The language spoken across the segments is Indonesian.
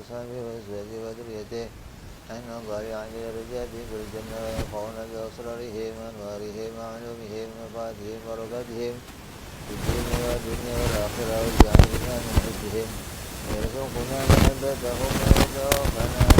وصحبه وأزواجه وذريته أن الله يعلي درجاتهم في الجنة ويرفعون بأسرارهم وأنوارهم وعلومهم ومفاتيحهم وبركاتهم في الدين والدنيا والآخرة واجعلنا من حبهم ويرزقنا محبتهم ويتوفنا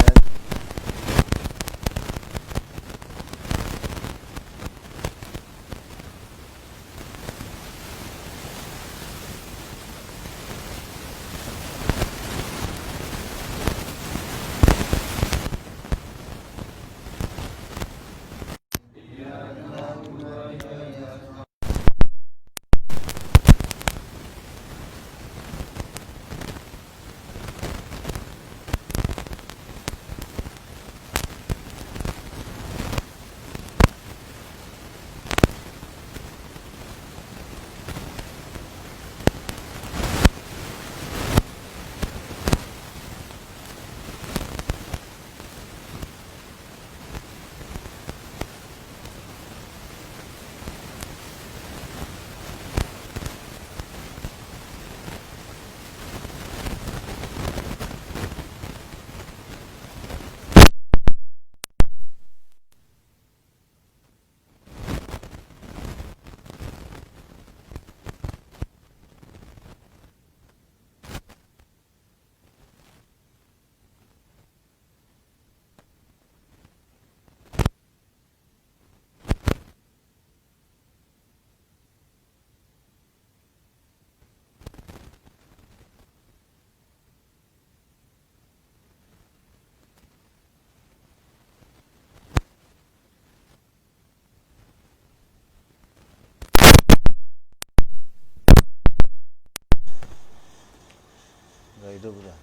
hidup udah.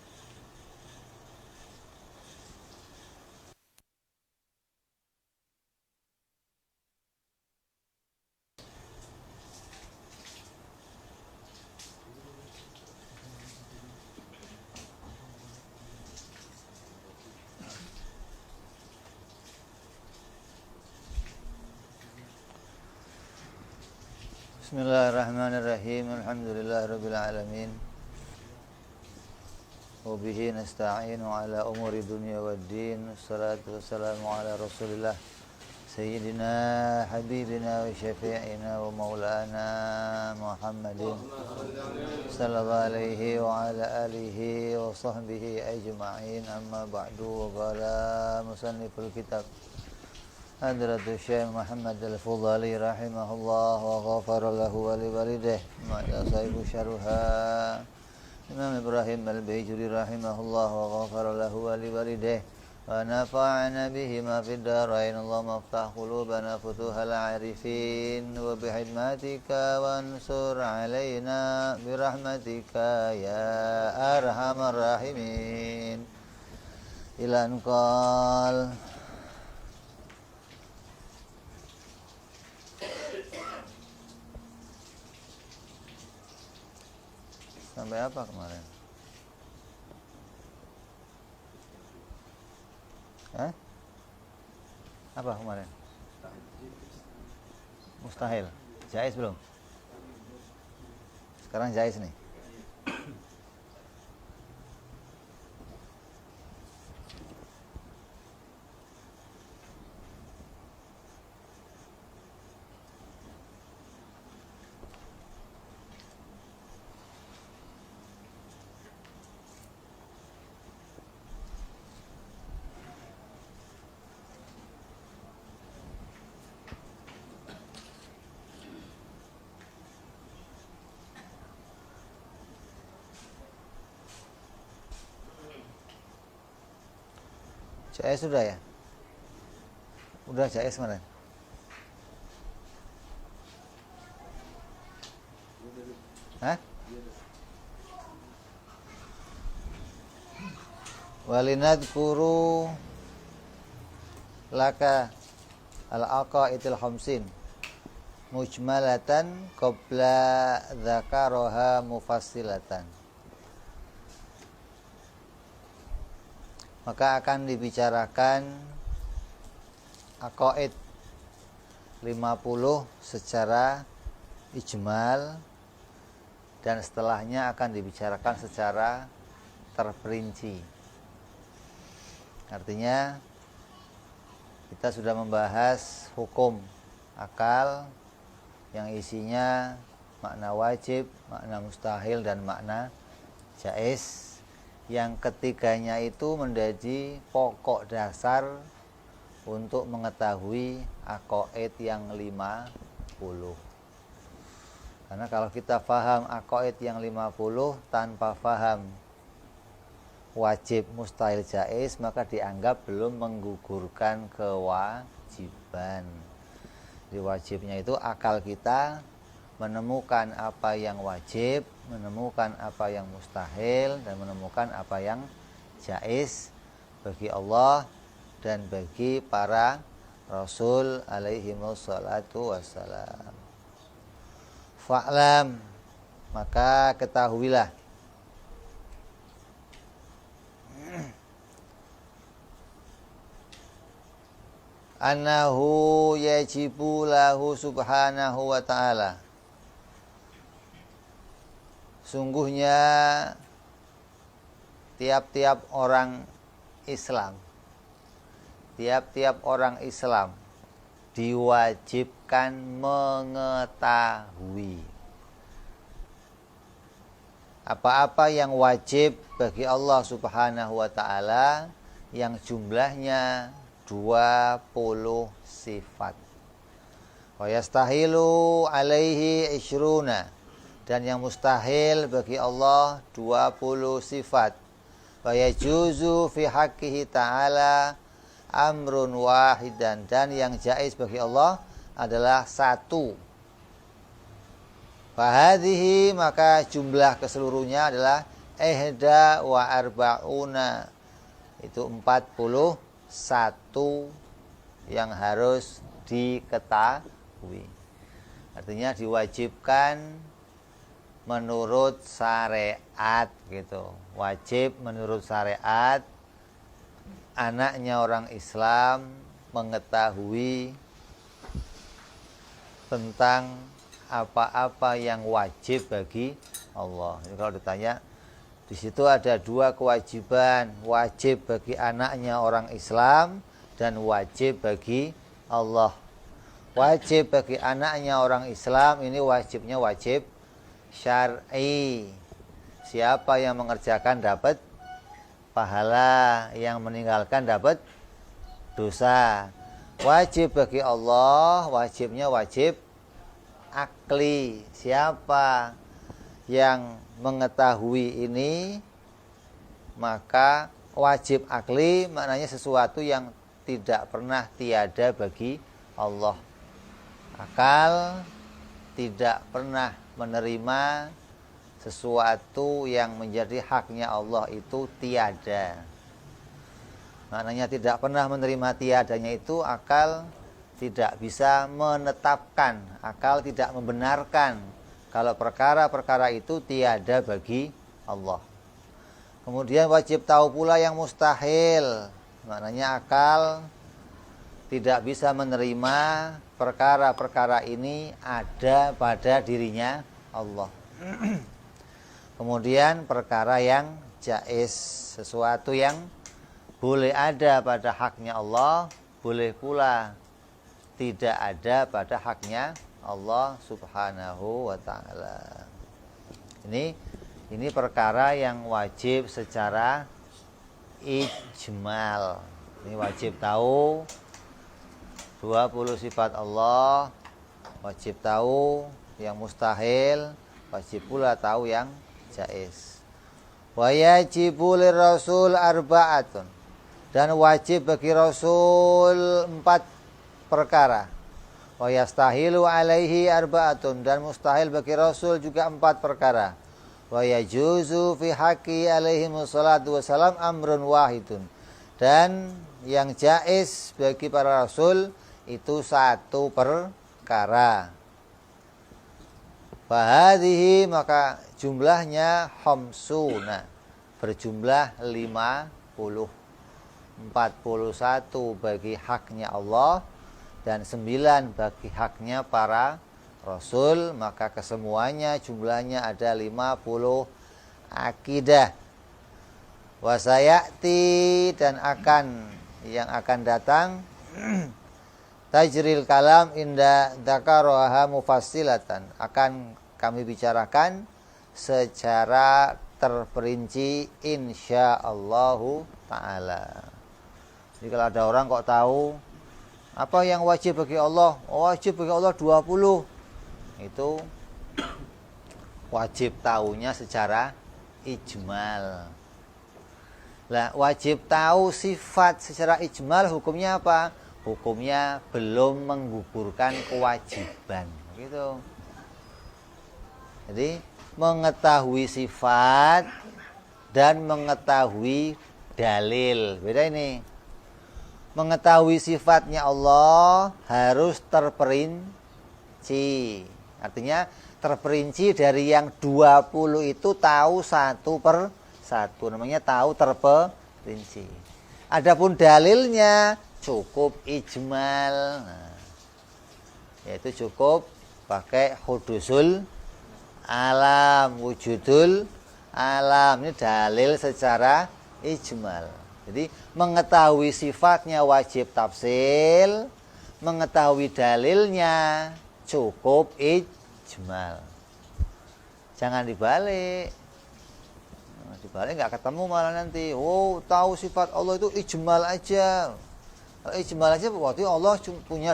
Bismillahirrahmanirrahim. Alhamdulillahirabbil alamin. Wabihi nasta'inu ala umuri dunya waddin. Wassalatu wassalamu ala rasulillah Sayyidina habibina wa syafi'ina wa maulana Muhammadin sallallahu alaihi wa ala alihi wa sahbihi ajma'in. Amma ba'du. Wa qala musanniful kitab Hadratus Syekh Muhammad Al-Fudhali rahimahullah wa ghafara lahu wa liwalidih ma'ala sahibu syarha Imam Ibrahim Al-Bayjuri rahimahullah wa ghafara lahu wa liwalidih wa nafa'ana bihima fid darain. Allahumma aftah qulubana futuhal arifin wa bihidmatika wansur alaina birahmatika ya arhamar rahimin. Ila anqal sampai apa kemarin? Apa kemarin? Mustahil. Jaiz belum? Sekarang jaiz nih. Jais sudah ya? Udah jais kemarin? Hah? Walinadkuru laka al-aqaidil khamsin mujmalatan qabla dzakaraha mufassilatan. Maka akan dibicarakan aqaid 50 secara ijmal, dan setelahnya akan dibicarakan secara terperinci. Artinya kita sudah membahas hukum akal yang isinya makna wajib, makna mustahil, dan makna jaiz. Yang ketiganya itu menjadi pokok dasar untuk mengetahui aqaid yang 50. Karena kalau kita faham aqaid yang 50 tanpa faham wajib, mustahil, jaiz, maka dianggap belum menggugurkan kewajiban. Di wajibnya itu akal kita menemukan apa yang wajib, menemukan apa yang mustahil, dan menemukan apa yang jaiz bagi Allah dan bagi para Rasul alaihi wassalatu wassalam. Fa'lam, maka ketahuilah annahu yajibu lahu subhanahu wa ta'ala, sungguhnya tiap-tiap orang Islam diwajibkan mengetahui apa-apa yang wajib bagi Allah subhanahu wa ta'ala, yang jumlahnya 20 sifat. Wa yastahilu alaihi isyruna, dan yang mustahil bagi Allah 20 sifat. Wa yajuzu fi haqqihi ta'ala amrun wahidan, dan yang jaiz bagi Allah adalah satu. Fahadhihi, maka jumlah keseluruhnya adalah ihda wa arba'una, itu 41 yang harus diketahui. Artinya diwajibkan menurut syariat gitu. Wajib menurut syariat anaknya orang Islam mengetahui tentang apa-apa yang wajib bagi Allah. Jadi kalau ditanya, di situ ada dua kewajiban, wajib bagi anaknya orang Islam dan wajib bagi Allah. Wajib bagi anaknya orang Islam ini wajibnya wajib syar'i. Siapa yang mengerjakan dapat pahala, yang meninggalkan dapat dosa. Wajib bagi Allah, wajibnya wajib akli. Siapa yang mengetahui ini, maka wajib akli maknanya sesuatu yang tidak pernah tiada bagi Allah. Akal tidak pernah menerima sesuatu yang menjadi haknya Allah itu tiada. Maknanya tidak pernah menerima tiadanya itu akal tidak bisa menetapkan, akal tidak membenarkan kalau perkara-perkara itu tiada bagi Allah. Kemudian wajib tahu pula yang mustahil. Maknanya akal tidak bisa menerima perkara-perkara ini ada pada dirinya Allah. Kemudian perkara yang jaiz, sesuatu yang boleh ada pada haknya Allah, boleh pula tidak ada pada haknya Allah subhanahu wa ta'ala. Ini perkara yang wajib secara ijmal. Ini wajib tahu 20 sifat Allah, wajib tahu yang mustahil, wajib pula tahu yang jaiz. Wa yajibu lirrasul arba'atun, dan wajib bagi Rasul 4 perkara. Wa yastahilu alaihi arba'atun, dan mustahil bagi Rasul juga 4 perkara. Wa yajuzu fi haqqi alaihi wassalatu wassalam amrun wahidun, dan yang jaiz bagi para Rasul itu 1 perkara. Fahadhihi, maka jumlahnya khamsuna, berjumlah 50. 41 bagi haknya Allah dan 9 bagi haknya para Rasul, maka kesemuanya jumlahnya ada 50 akidah. Wasayati dan yang akan datang tajril kalam inda dzakaraha mufassilatan, akan kami bicarakan secara terperinci insyaallahu taala. Jadi kalau ada orang kok tahu apa yang wajib bagi Allah? Wajib bagi Allah 20. Itu wajib tahunya secara ijmal. Lah, wajib tahu sifat secara ijmal hukumnya apa? Hukumnya belum menggugurkan kewajiban. Gitu. Jadi, mengetahui sifat dan mengetahui dalil. Beda ini. Mengetahui sifatnya Allah harus terperinci. Artinya terperinci dari yang 20 itu tahu satu per satu, namanya tahu terperinci. Adapun dalilnya cukup ijmal, yaitu cukup pakai hudusul alam, wujudul alam. Ini dalil secara ijmal. Jadi mengetahui sifatnya wajib tafsil, mengetahui dalilnya cukup ijmal. Jangan dibalik. Dibalik nggak ketemu malah nanti. Oh, tahu sifat Allah itu ijmal aja. Kalau ijmal aja berarti Allah punya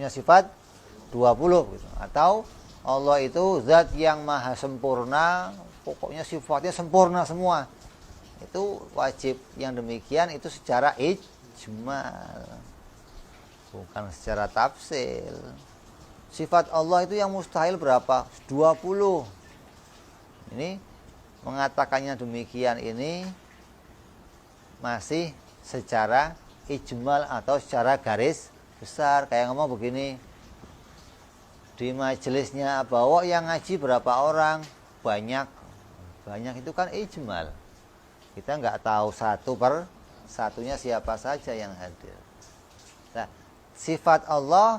sifat 20 gitu. Atau Allah itu zat yang maha sempurna, pokoknya sifatnya sempurna semua. Itu wajib yang demikian itu secara ijmal, bukan secara tafsil. Sifat Allah itu yang mustahil berapa? 20. Ini mengatakannya demikian ini masih secara ijmal atau secara garis besar. Kayak ngomong begini, di majelisnya Bawa yang ngaji berapa orang? Banyak itu kan ijmal. Kita nggak tahu satu per satunya siapa saja yang hadir. Nah, sifat Allah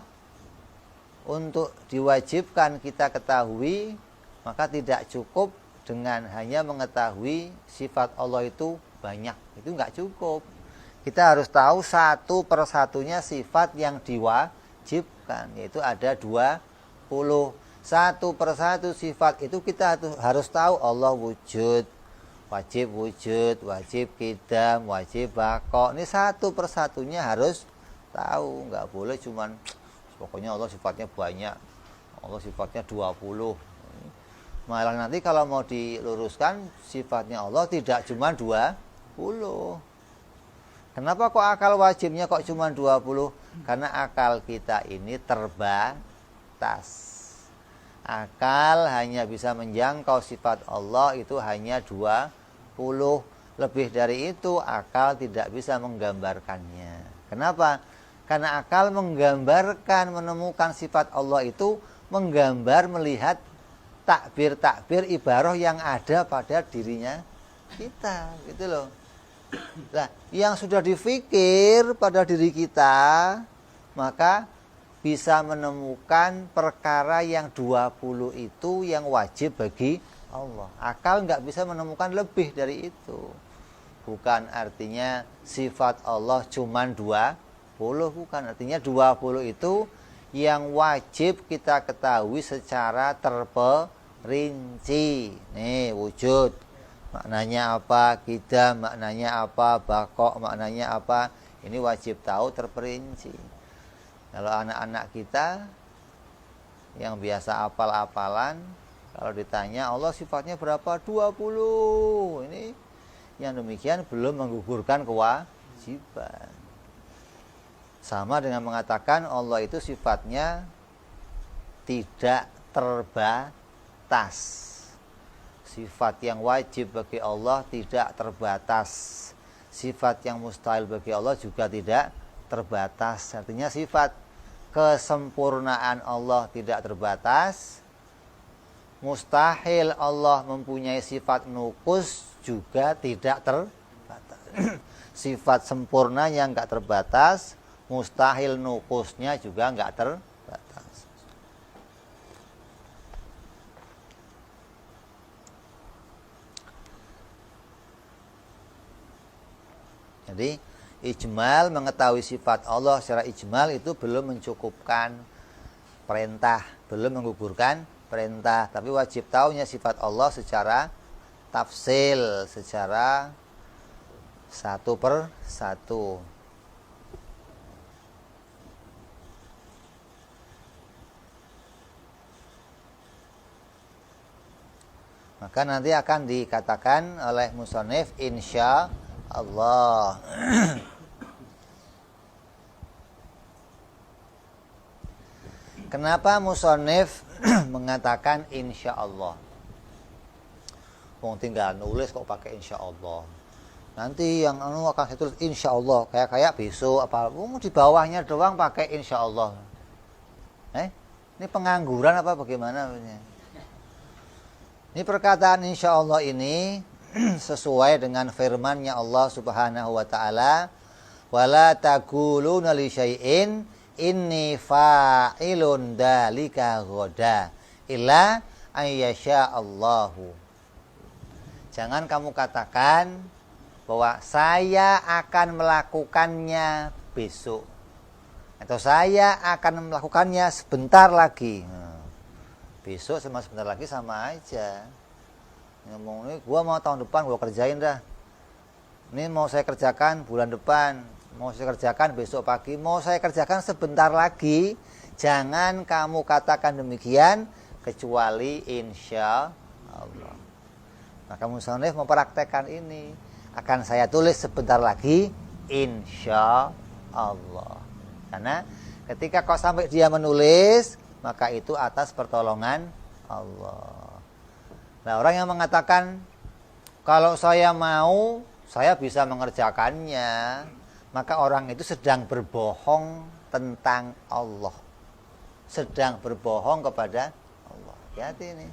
untuk diwajibkan kita ketahui, maka tidak cukup dengan hanya mengetahui sifat Allah itu banyak. Itu nggak cukup. Kita harus tahu satu persatunya sifat yang diwajibkan, yaitu ada 20. Satu persatu sifat itu kita harus tahu. Allah wujud, wajib qidam, wajib baqa. Ini satu persatunya harus tahu. Nggak boleh cuman pokoknya Allah sifatnya banyak, Allah sifatnya 20. Malah nanti kalau mau diluruskan, sifatnya Allah tidak cuma 20. Kenapa kok akal wajibnya kok cuma 20? Karena akal kita ini terbatas. Akal hanya bisa menjangkau sifat Allah itu hanya 20. Lebih dari itu akal tidak bisa menggambarkannya. Kenapa? Karena akal menggambarkan, menemukan sifat Allah itu menggambar, melihat takbir-takbir ibarah yang ada pada dirinya kita, gitu loh. Nah, yang sudah difikir pada diri kita, maka bisa menemukan perkara yang 20 itu yang wajib bagi Allah. Akal nggak bisa menemukan lebih dari itu. Bukan artinya sifat Allah cuma 20, bukan. Artinya 20 itu yang wajib kita ketahui secara terperinci. Nih, wujud maknanya apa, qidam maknanya apa, baqa maknanya apa. Ini wajib tahu terperinci. Kalau anak-anak kita yang biasa apal-apalan, kalau ditanya Allah sifatnya berapa? 20. Ini yang demikian belum menggugurkan kewajiban. Sama dengan mengatakan Allah itu sifatnya tidak terbatas. Sifat yang wajib bagi Allah tidak terbatas. Sifat yang mustahil bagi Allah juga tidak terbatas. Artinya sifat kesempurnaan Allah tidak terbatas. Mustahil Allah mempunyai sifat nukus juga tidak terbatas. Sifat sempurnanya enggak terbatas, mustahil nukusnya juga enggak terbatas. Jadi ijmal, mengetahui sifat Allah secara ijmal itu belum mencukupkan perintah, belum menggugurkan perintah, tapi wajib tahunya sifat Allah secara tafsil, secara satu per satu. Maka nanti akan dikatakan oleh musannif insya Allah. Kenapa musannif mengatakan insya Allah? Tinggal nulis kok pakai insya Allah. Nanti yang akan saya tulis insya Allah, kayak besok apa? Di bawahnya doang pakai insya Allah. Ini pengangguran apa bagaimana? Ini perkataan insya Allah ini sesuai dengan firman-Nya Allah Subhanahu wa taala, "Wala taquluna li syai'in inni fa'ilun dzalika ghadan illa ayyasha Allahu." Jangan kamu katakan bahwa saya akan melakukannya besok atau saya akan melakukannya sebentar lagi. Besok sama sebentar lagi sama aja. Ngomong ini gua mau tahun depan gua kerjain dah. Ini mau saya kerjakan bulan depan, mau saya kerjakan besok pagi, mau saya kerjakan sebentar lagi. Jangan kamu katakan demikian kecuali insya Allah. Maka musannif mempraktekkan ini. Akan saya tulis sebentar lagi insya Allah. Karena ketika kau sampai dia menulis, maka itu atas pertolongan Allah. Nah, orang yang mengatakan kalau saya mau, saya bisa mengerjakannya, maka orang itu sedang berbohong tentang Allah. Sedang berbohong kepada Allah. Hati-hati ini.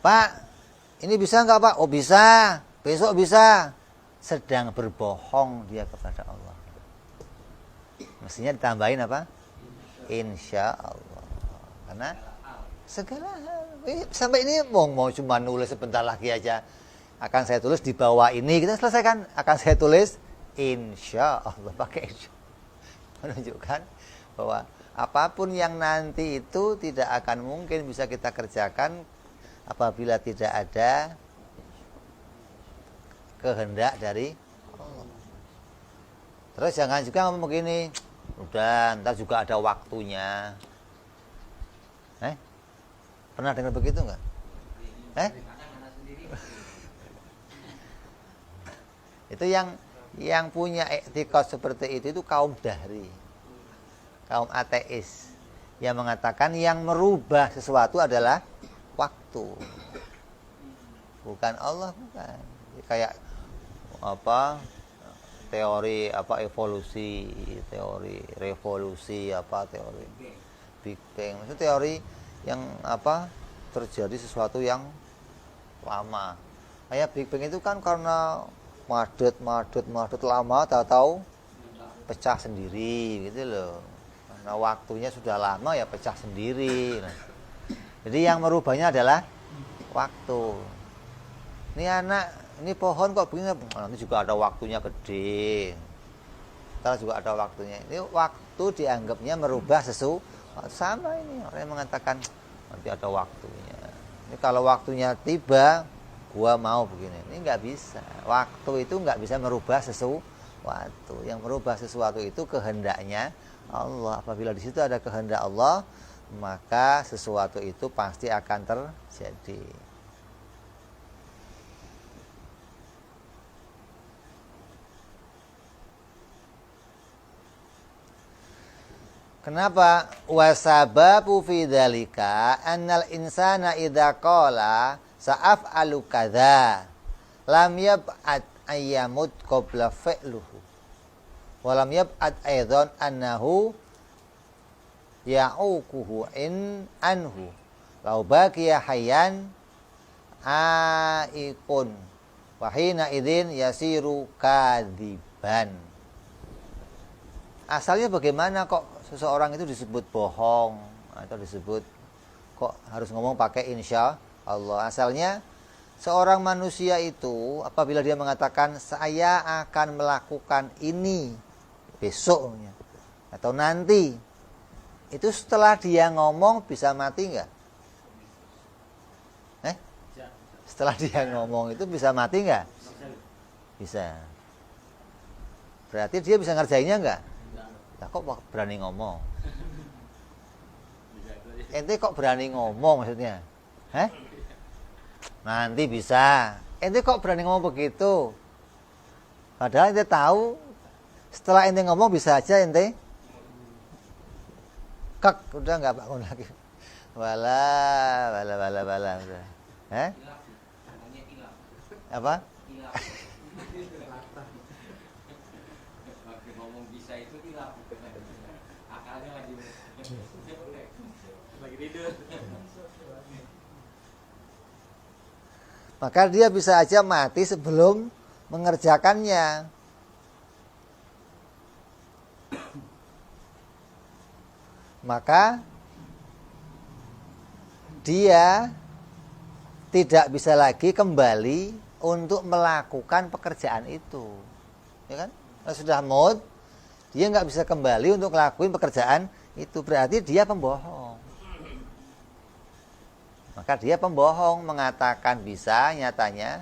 Pak, ini bisa enggak Pak? Oh bisa, besok bisa. Sedang berbohong dia kepada Allah. Mestinya ditambahin apa? Insya Allah. Karena segala hal. Sampai ini mau cuma nulis sebentar lagi aja. Akan saya tulis di bawah ini. Kita selesaikan. Akan saya tulis insya Allah. Pakai insya. Menunjukkan bahwa apapun yang nanti itu tidak akan mungkin bisa kita kerjakan apabila tidak ada kehendak dari Allah. Terus jangan juga ngomong begini, udah ntar juga ada waktunya. Pernah dengar begitu nggak? Itu yang punya etikot seperti itu kaum dahri, kaum ateis, yang mengatakan yang merubah sesuatu adalah waktu, bukan Allah, bukan. Kayak apa? Teori apa evolusi, teori revolusi, apa teori Big Bang, maksudnya teori yang apa terjadi sesuatu yang lama. Kayak Big Bang itu kan karena madet lama, tahu-tahu pecah sendiri gitu loh. Karena waktunya sudah lama ya pecah sendiri. Nah, jadi yang merubahnya adalah waktu. Ini anak, ini pohon kok begini, nanti juga ada waktunya gede. Ntar juga ada waktunya. Ini waktu dianggapnya merubah sesuatu. Sama ini orang yang mengatakan nanti ada waktunya. Ini kalau waktunya tiba, gua mau begini. Ini nggak bisa. Waktu itu nggak bisa merubah sesuatu. Yang merubah sesuatu itu kehendaknya Allah. Apabila di situ ada kehendak Allah, maka sesuatu itu pasti akan terjadi. Kenapa? Wasababu fi dzalika annal insana idza qala sa'af'alu kadza lam yab'ad ayyamut qabla fi'luhu wa lam yab'ad aidan annahu ya'uquhu in anhu law baqiya hayyan aikun wa hina idzin yasiru kadziban. Asalnya bagaimana kok seseorang itu disebut bohong atau disebut kok harus ngomong pakai insya Allah? Asalnya Seorang manusia itu apabila dia mengatakan saya akan melakukan ini besoknya atau nanti, itu setelah dia ngomong bisa mati nggak? Setelah dia ngomong itu bisa mati nggak? Bisa. Berarti dia bisa ngerjainnya nggak? Nah, kok berani ngomong? Ente kok berani ngomong maksudnya? Nanti bisa. Ente kok berani ngomong begitu? Padahal ente tahu setelah ente ngomong bisa aja ente udah nggak bangun lagi. Wala udah. Apa? Ngomong bisa itu hilaf. Akalnya lagi tidur. Maka dia bisa aja mati sebelum mengerjakannya. Maka dia tidak bisa lagi kembali untuk melakukan pekerjaan itu, ya kan? Kalau sudah maut, dia nggak bisa kembali untuk melakukan pekerjaan itu, berarti dia pembohong. Maka dia pembohong, mengatakan bisa, nyatanya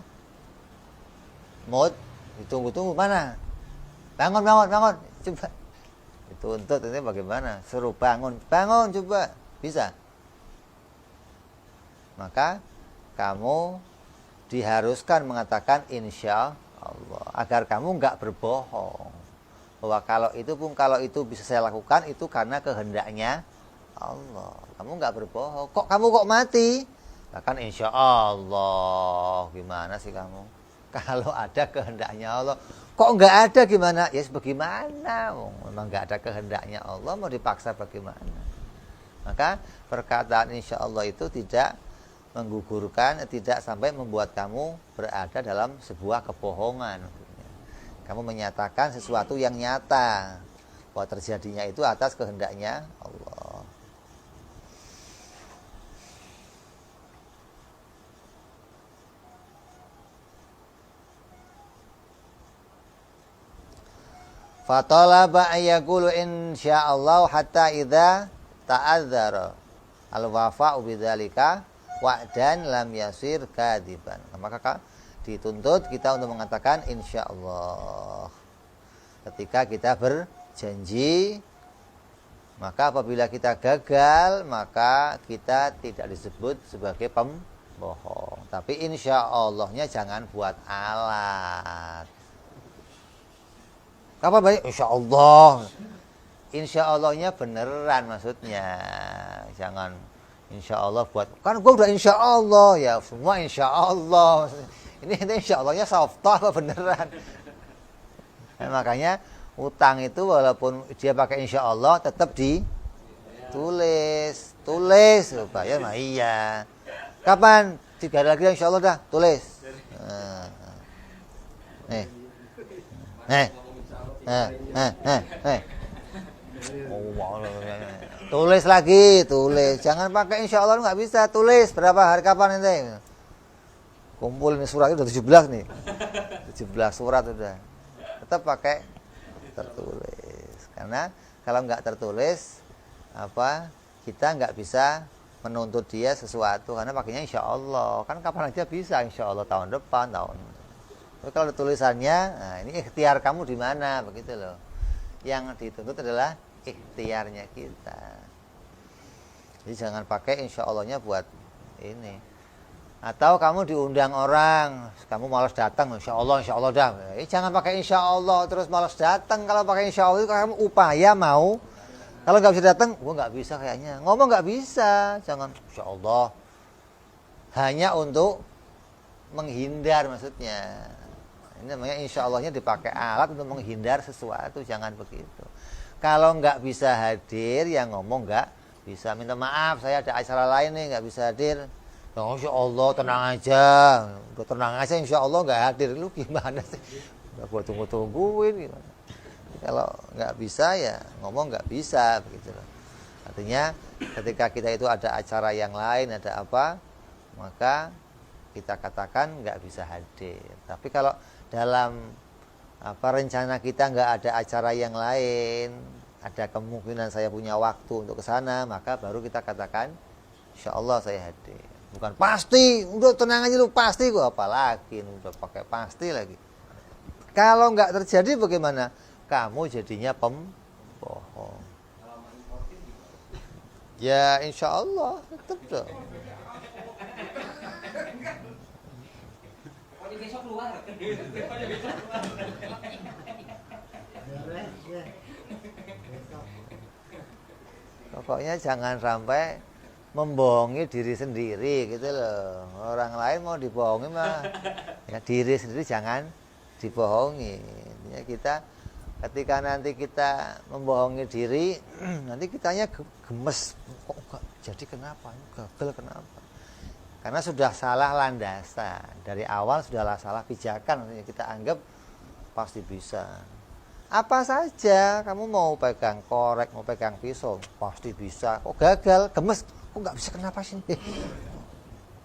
maut, ditunggu-tunggu mana? Bangun, coba. Dituntut ini bagaimana? Suruh bangun coba, bisa. Maka kamu diharuskan mengatakan insya Allah agar kamu nggak berbohong bahwa kalau itu bisa saya lakukan itu karena kehendaknya Allah. Kamu nggak berbohong. Kok kamu mati? Bahkan insya Allah. Gimana sih kamu? Kalau ada kehendaknya Allah, kok nggak ada gimana? Ya bagaimana? Memang nggak ada kehendaknya Allah, mau dipaksa bagaimana? Maka perkataan insya Allah itu tidak menggugurkan, tidak sampai membuat kamu berada dalam sebuah kebohongan. Kamu menyatakan sesuatu yang nyata bahwa terjadinya itu atas kehendaknya Allah. Fatalaba ayyaqulu insyaallah hatta idza ta'adzara al-wafa'u bidzalika wa'dan lam yasir kadiban. Maka dituntut kita untuk mengatakan insyaallah ketika kita berjanji. Maka apabila kita gagal, maka kita tidak disebut sebagai pembohong. Tapi insyaallah-nya jangan buat alat. Kapan baik? Insyaallah. Insyaallah-nya beneran maksudnya. Jangan insyaallah buat. Kan gue udah insyaallah ya, semua insyaallah. Ini insyaallah-nya soft apa beneran? Nah, makanya utang itu walaupun dia pakai insyaallah tetap ditulis. Bayar mah iya. Kapan? 3 hari lagi insyaallah dah, tulis. Tulis lagi, jangan pakai insya Allah nggak bisa, tulis berapa hari kapan nanti. Kumpul ini surat udah 17 nih, 17 surat udah, tetap pakai tertulis. Karena kalau nggak tertulis, kita nggak bisa menuntut dia sesuatu karena pakainya insya Allah. Kan kapan aja bisa, insya Allah tahun depan, Tapi kalau ada tulisannya, nah ini ikhtiar kamu di mana, begitu loh. Yang dituntut adalah ikhtiarnya kita. Jadi jangan pakai insya Allah-nya buat ini. Atau kamu diundang orang, kamu malas datang, insya Allah dah. Jangan pakai insya Allah terus malas datang. Kalau pakai insya Allah itu kamu upaya mau. Kalau nggak bisa datang, nggak bisa kayaknya. Ngomong nggak bisa, jangan insya Allah. Hanya untuk menghindar maksudnya. Ini namanya insya Allahnya dipakai alat untuk menghindar sesuatu, jangan begitu. Kalau nggak bisa hadir, yang ngomong nggak bisa. Minta maaf, saya ada acara lain nih, nggak bisa hadir. Oh, insya Allah tenang aja, udah tenang aja, insya Allah nggak hadir. Lu gimana sih? Udah gua tungguin gimana? Kalau nggak bisa ya ngomong nggak bisa, begitu loh. Artinya ketika kita itu ada acara yang lain, ada apa, maka kita katakan nggak bisa hadir. Tapi kalau dalam rencana kita nggak ada acara yang lain, ada kemungkinan saya punya waktu untuk ke sana, maka baru kita katakan insya Allah saya hadir. Bukan pasti, udah tenang aja lu, pasti gua apalagi udah pakai pasti lagi. Kalau nggak terjadi bagaimana? Kamu jadinya pembohong. Ya insya Allah tetap dong. Besok keluar. Pokoknya jangan sampai membohongi diri sendiri gitu loh. Orang lain mau dibohongi mah ya diri sendiri jangan dibohongi. Ya, kita ketika nanti kita membohongi diri, nanti kitanya gemes. Kok enggak jadi, kenapa? Gagal kenapa? Karena sudah salah landasan. Dari awal sudah salah pijakan. Kita anggap pasti bisa. Apa saja, kamu mau pegang korek, mau pegang pisau, pasti bisa. Kok gagal, gemes, kok nggak bisa, kenapa sih?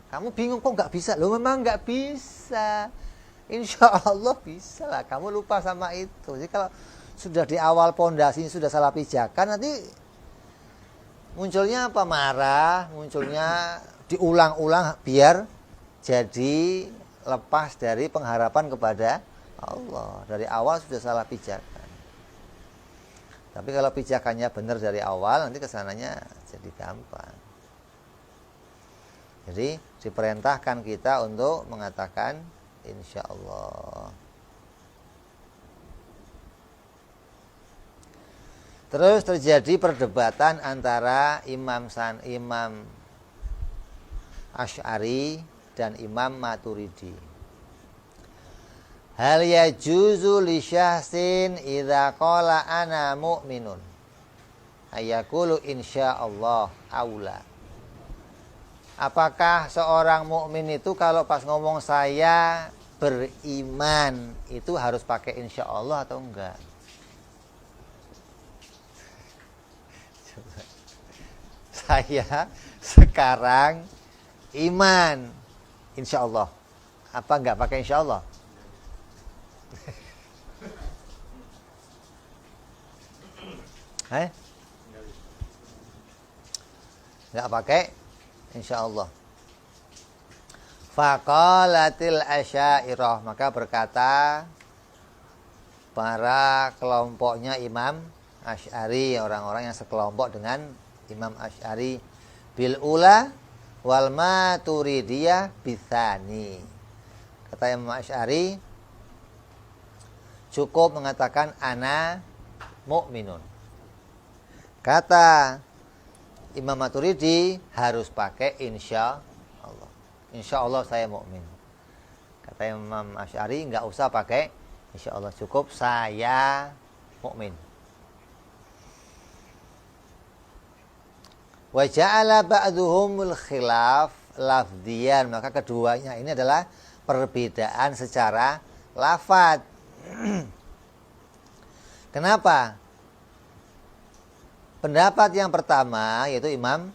Kamu bingung kok nggak bisa? Loh memang nggak bisa. Insya Allah bisa lah. Kamu lupa sama itu. Jadi kalau sudah di awal pondasinya sudah salah pijakan, nanti munculnya apa? Marah, munculnya diulang-ulang biar jadi lepas dari pengharapan kepada Allah. Dari awal sudah salah pijakan. Tapi kalau pijakannya benar dari awal, nanti kesananya jadi gampang. Jadi diperintahkan kita untuk mengatakan insya Allah. Terus terjadi perdebatan antara Imam Asy'ari dan Imam Maturidi. Hal yajuzu li syahsin idza qala ana mu'minun ayaqulu insyaallah aula. Apakah seorang mukmin itu kalau pas ngomong saya beriman itu harus pakai insyaallah atau enggak? Saya sekarang iman insyaallah. Apa enggak pakai insyaallah? Enggak pakai insyaallah. Faqalatil asy'ariyah, maka berkata para kelompoknya Imam Asy'ari, orang-orang yang sekelompok dengan Imam Asy'ari, bil ula wal maturidiyah bitsani. Kata Imam Asy'ari, cukup mengatakan ana mukminun. Kata Imam Maturidi harus pakai insya Allah. Insya Allah saya mukmin. Kata Imam Asy'ari enggak usah pakai insya Allah, cukup saya mukmin. Wa ja'ala ba'dhumul khilaf lafdhiyan, maka keduanya ini adalah perbedaan secara lafaz. Kenapa? Pendapat yang pertama yaitu Imam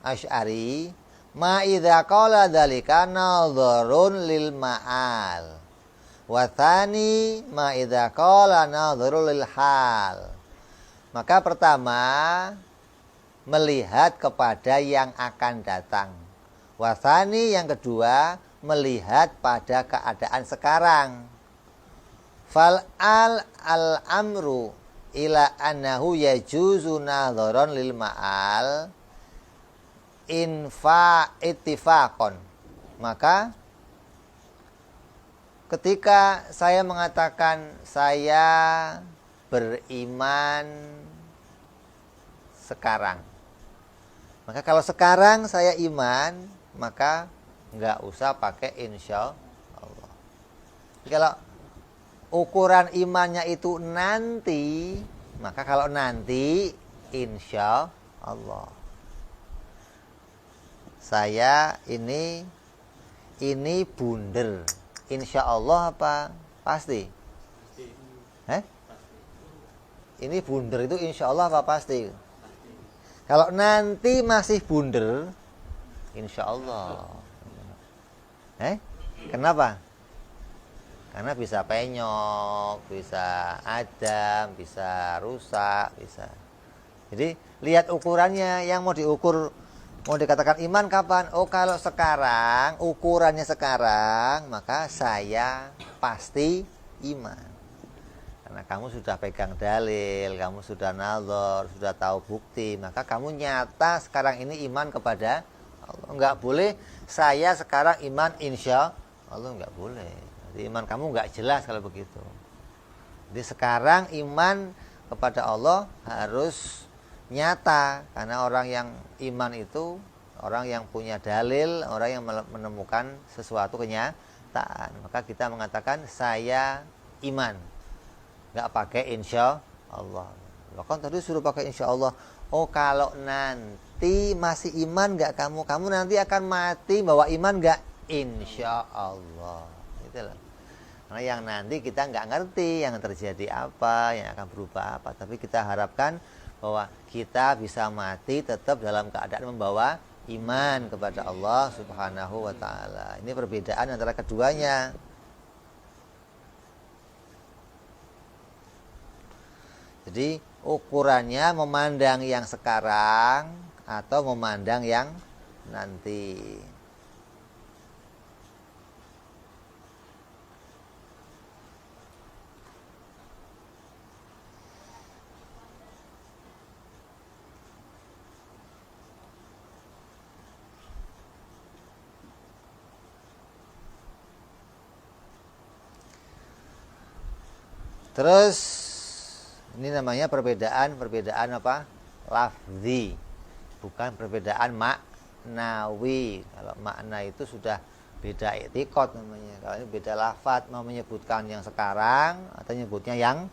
Asy'ari, ma idza qala dzalika nadharun lil ma'al. Wa tsani ma idza qala nadharun lil hal. Maka pertama melihat kepada yang akan datang. Wa tsani yang kedua melihat pada keadaan sekarang. Fal al-amru ila annahu yajuzu nadharon lil ma'al infa ittifaqon. Maka ketika saya mengatakan saya beriman sekarang, maka kalau sekarang saya iman, maka enggak usah pakai insya Allah. Kalau ukuran imannya itu nanti, maka kalau nanti insya Allah saya ini bunder, insya Allah apa pasti? Ini bunder itu insya Allah apa pasti? Kalau nanti masih bunder, insya Allah. Kenapa? Karena bisa penyok, bisa adam, bisa rusak, bisa. Jadi lihat ukurannya, yang mau diukur, mau dikatakan iman kapan? Oh, kalau sekarang, ukurannya sekarang, maka saya pasti iman. Karena kamu sudah pegang dalil, kamu sudah nazar, sudah tahu bukti, maka kamu nyata sekarang ini iman kepada Allah. Enggak boleh saya sekarang iman insya Allah, enggak boleh. Jadi iman kamu enggak jelas kalau begitu. Jadi sekarang iman kepada Allah harus nyata, karena orang yang iman itu orang yang punya dalil, orang yang menemukan sesuatu kenyataan. Maka kita mengatakan saya iman, nggak pakai insya Allah. Bahkan tadi suruh pakai insya Allah. Oh, kalau nanti masih iman nggak kamu nanti akan mati bawa iman nggak? Insya Allah. Itulah. Karena yang nanti kita nggak ngerti yang terjadi apa, yang akan berubah apa. Tapi kita harapkan bahwa kita bisa mati tetap dalam keadaan membawa iman kepada Allah Subhanahu wa ta'ala. Ini perbedaan antara keduanya. Jadi ukurannya memandang yang sekarang atau memandang yang nanti. Terus ini namanya perbedaan apa? Lafzi, bukan perbedaan maknawi. Kalau makna itu sudah beda i'tiqad namanya. Kalau ini beda lafaz, mau menyebutkan yang sekarang atau menyebutnya yang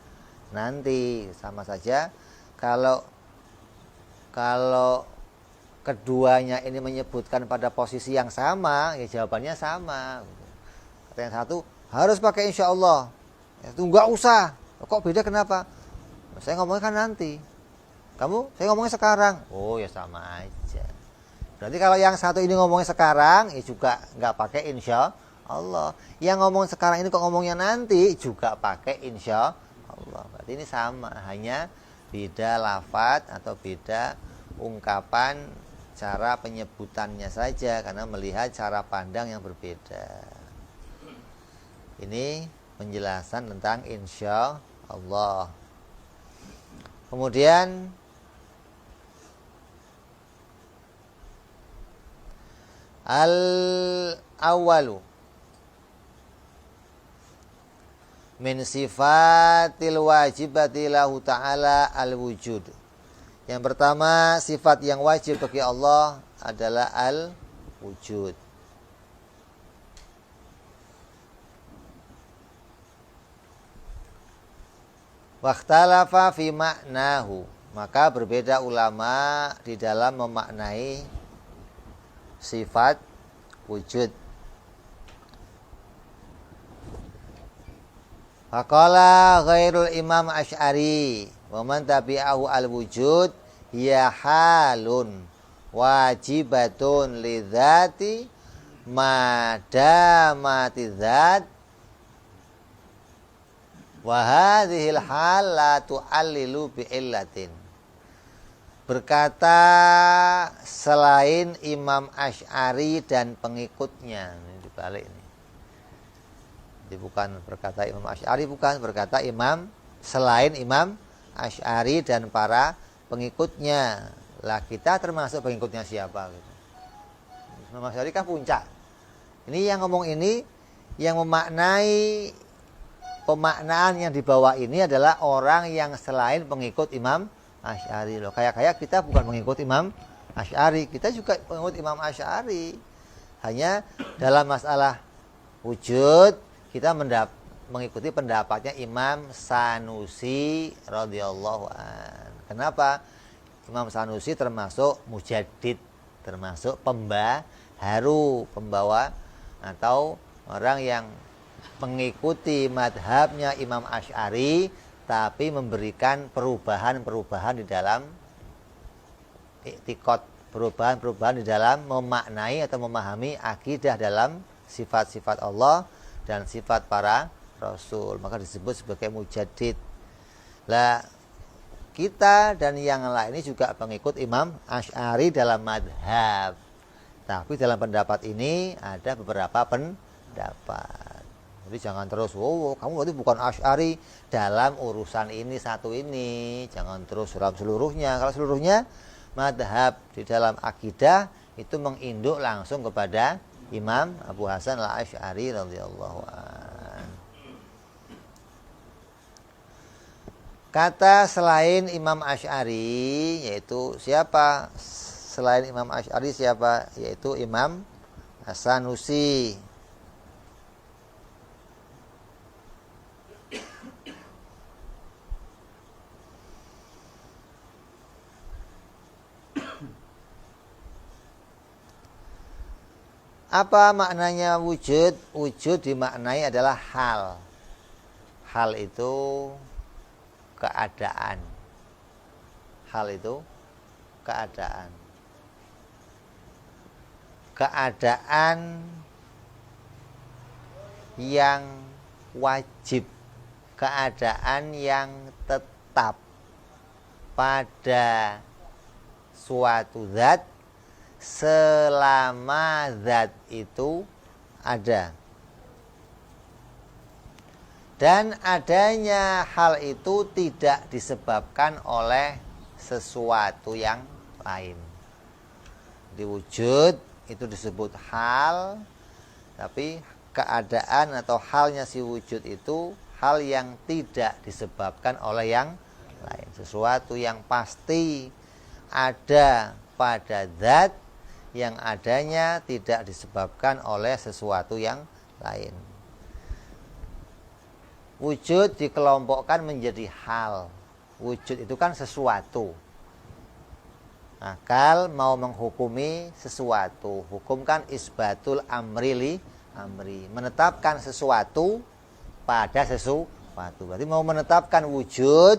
nanti, sama saja. Kalau keduanya ini menyebutkan pada posisi yang sama, ya jawabannya sama. Kata yang satu harus pakai insya Allah, itu enggak usah. Kok beda, kenapa? Saya ngomongnya kan nanti, saya ngomongnya sekarang. Oh ya sama aja. Berarti kalau yang satu ini ngomongnya sekarang, ya juga nggak pakai insya Allah. Yang ngomong sekarang ini kok ngomongnya nanti, juga pakai insya Allah. Berarti ini sama, hanya beda lafadz atau beda ungkapan, cara penyebutannya saja, karena melihat cara pandang yang berbeda. Ini penjelasan tentang insya Allah. Kemudian al-awwalu min sifatil wajibati lahu ta'ala al-wujud. Yang pertama, sifat yang wajib bagi Allah adalah al-wujud. Wakhtalafa fi maknahu, maka berbeda ulama di dalam memaknai sifat wujud. Faqala ghairul Imam Asy'ari wa man tabi'ahu al-wujud hiya halun wajibatun lidzati madamati dzat wa hadhil hal la tu'allilu bi illatin. Berkata selain Imam Asy'ari dan pengikutnya, ini dibalik ini. Jadi bukan berkata Imam Asy'ari, bukan, berkata selain Imam Asy'ari dan para pengikutnya. Lah kita termasuk pengikutnya siapa gitu. Imam Asy'ari kan puncak. Ini yang ngomong ini, yang memaknai pemaknaan yang dibawa ini adalah orang yang selain pengikut Imam Asy'ari loh. Kayak kita bukan pengikut Imam Asy'ari, kita juga pengikut Imam Asy'ari. Hanya dalam masalah wujud kita mengikuti pendapatnya Imam Sanusi radhiyallahu an. Kenapa? Imam Sanusi termasuk mujaddid, termasuk pembaharu, pembawa atau orang yang mengikuti madhabnya Imam Asy'ari, tapi memberikan perubahan-perubahan di dalam i'tiqad, perubahan-perubahan di dalam memaknai atau memahami akidah dalam sifat-sifat Allah dan sifat para rasul, maka disebut sebagai mujaddid. Lah kita dan yang lain ini juga pengikut Imam Asy'ari dalam madhab. Tapi dalam pendapat ini ada beberapa pendapat. Jadi jangan terus, oh kamu berarti bukan Asy'ari dalam urusan ini satu ini. Jangan terus dalam seluruhnya. Kalau seluruhnya madhab di dalam akidah itu menginduk langsung kepada Imam Abu Hasan al-Asy'ari radhiyallahu anhu. Kata selain Imam Asy'ari, yaitu siapa? Selain Imam Asy'ari siapa? Yaitu Imam As-Sanusi. Apa maknanya wujud? Wujud dimaknai adalah hal. Hal itu keadaan. Hal itu keadaan. Keadaan yang wajib, keadaan yang tetap pada suatu zat selama zat itu ada. Dan adanya hal itu tidak disebabkan oleh sesuatu yang lain. Di wujud itu disebut hal, tapi keadaan atau halnya si wujud itu hal yang tidak disebabkan oleh yang lain. Sesuatu yang pasti ada pada zat yang adanya tidak disebabkan oleh sesuatu yang lain. Wujud dikelompokkan menjadi hal. Wujud itu kan sesuatu. Akal mau menghukumi sesuatu. Hukum kan isbatul amri li amri. Menetapkan sesuatu pada sesuatu. Berarti mau menetapkan wujud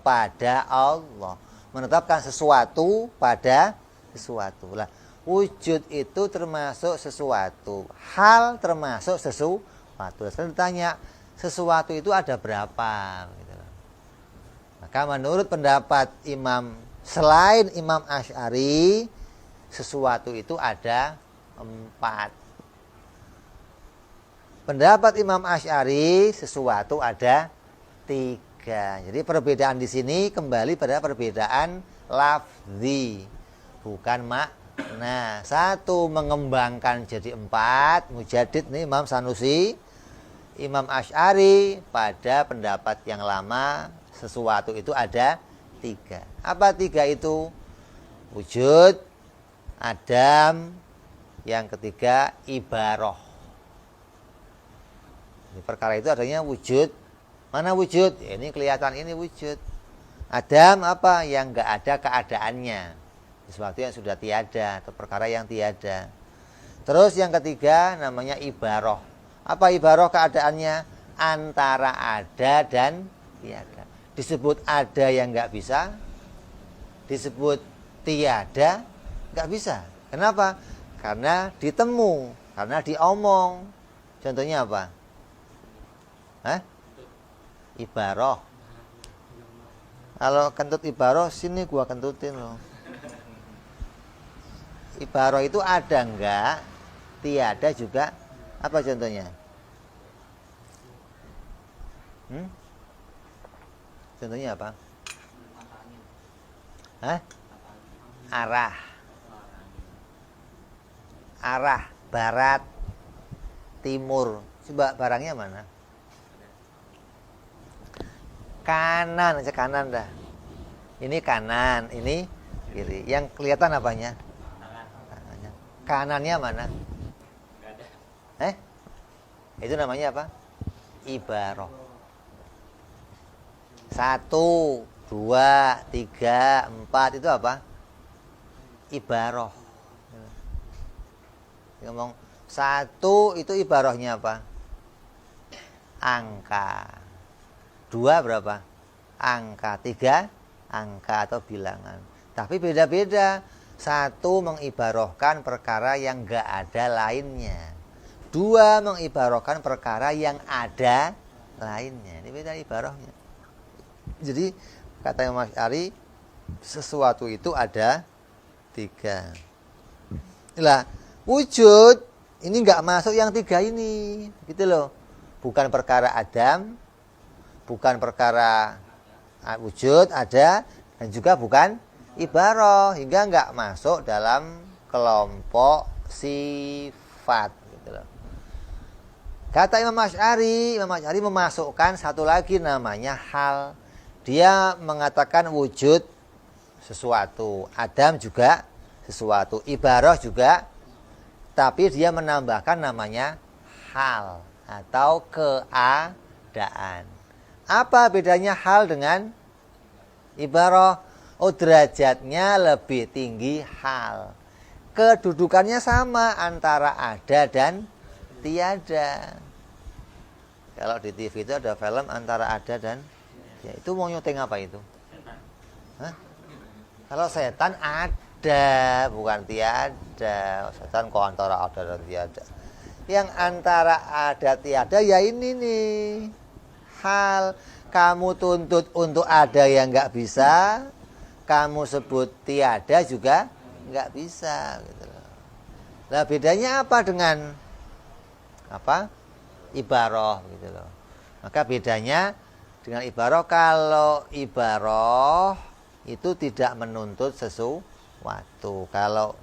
pada Allah. Menetapkan sesuatu pada sesuatu. Lah, wujud itu termasuk sesuatu. Hal termasuk sesuatu. Saya ditanya, sesuatu itu ada berapa? Maka menurut pendapat selain Imam Asy'ari, sesuatu itu ada 4. Pendapat Imam Asy'ari, sesuatu ada 3. Jadi perbedaan di sini kembali pada perbedaan lafzi, bukan makna. Satu mengembangkan jadi 4, mujaddid nih Imam Sanusi. Imam Asy'ari pada pendapat yang lama sesuatu itu ada 3. Apa 3 itu? Wujud, adam, yang ketiga ibarah. Ini perkara itu adanya wujud. Mana wujud? Ini kelihatan ini wujud. Adam apa? Yang enggak ada keadaannya. Sesuatu yang sudah tiada atau perkara yang tiada. Terus yang ketiga namanya ibarah. Apa ibarah keadaannya? Antara ada dan tiada. Disebut ada yang nggak bisa, disebut tiada nggak bisa. Kenapa? Karena ditemu, karena diomong. Contohnya apa? Ibarah. Kalau kentut ibarah, sini gua kentutin loh. Ibarah itu ada enggak? Tiada juga. Apa contohnya? Contohnya apa? Arah barat, timur. Coba barangnya mana? Kanan, aja kanan dah. Ini kanan, ini kiri. Yang kelihatan apanya? Tangannya. Kanannya mana? Itu namanya apa? Ibarah. 1, 2, 3, 4 itu apa? Ibarah. Ngomong 1 itu ibarahnya apa? Angka. 2 berapa? Angka. 3 angka atau bilangan. Tapi beda-beda. 1 mengibarahkan perkara yang enggak ada lainnya. Dua, mengibarahkan perkara yang ada lainnya. Ini beda ibarahnya. Jadi kata Imam Asy'ari, sesuatu itu ada tiga. Lah, wujud ini enggak masuk yang tiga ini, gitu loh. Bukan perkara adam, bukan perkara wujud ada, dan juga bukan ibarah, hingga enggak masuk dalam kelompok sifat, gitu loh. Kata Imam Asy'ari memasukkan satu lagi namanya hal. Dia mengatakan wujud sesuatu, adam juga sesuatu, ibarah juga, tapi dia menambahkan namanya hal atau keadaan. Apa bedanya hal dengan ibarah? Oh, derajatnya lebih tinggi hal. Kedudukannya sama antara ada dan tiada. Kalau di TV itu ada film antara ada dan ya, itu mau nyuting apa itu? Hah? Kalau setan ada, bukan tiada. Setan kok antara ada dan tiada. Yang antara ada tiada ya ini nih. Hal. Kamu tuntut untuk ada yang nggak bisa, kamu sebut tiada juga nggak bisa. Gitu. Nah, bedanya apa dengan apa? Ibarah, gitu loh. Maka bedanya dengan ibarah, kalau ibarah itu tidak menuntut sesuatu. Kalau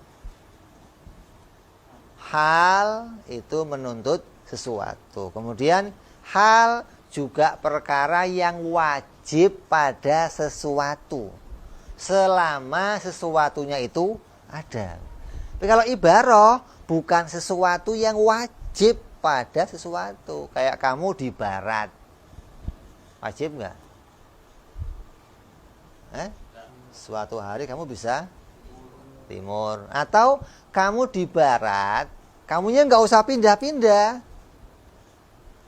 hal itu menuntut sesuatu. Kemudian hal juga perkara yang wajib pada sesuatu, selama sesuatunya itu ada. Tapi kalau ibarah bukan sesuatu yang wajib pada sesuatu. Kayak kamu di barat, wajib nggak? Suatu hari kamu bisa timur. Atau kamu di barat, kamunya nggak usah pindah-pindah.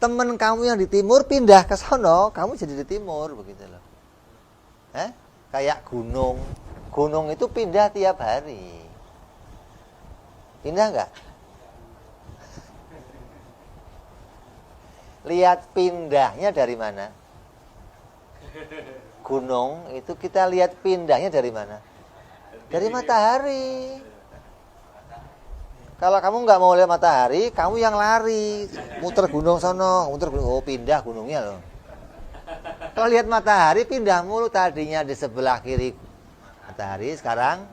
Temen kamu yang di timur pindah ke sono, kamu jadi di timur, begitu loh. Kayak gunung. Gunung itu pindah tiap hari. Pindah nggak? Lihat pindahnya dari mana? Gunung itu kita lihat pindahnya dari mana? Dari matahari. Kalau kamu nggak mau lihat matahari, kamu yang lari, muter gunung sono, muter gunung, oh pindah gunungnya loh. Kalau lihat matahari pindah mulu, tadinya di sebelah kiri matahari, sekarang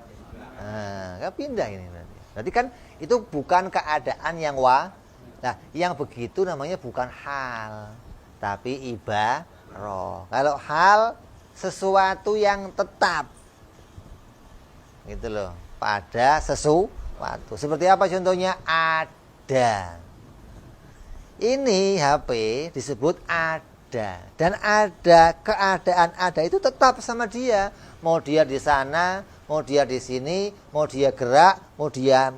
kan pindah ini. Berarti kan itu bukan keadaan yang Nah, yang begitu namanya bukan hal, tapi ibarah. Kalau hal, sesuatu yang tetap, gitu loh, pada sesuatu. Seperti apa contohnya? Ada. Ini HP disebut ada, dan ada, keadaan ada itu tetap sama dia. Mau dia di sana, mau dia di sini, mau dia gerak, mau dia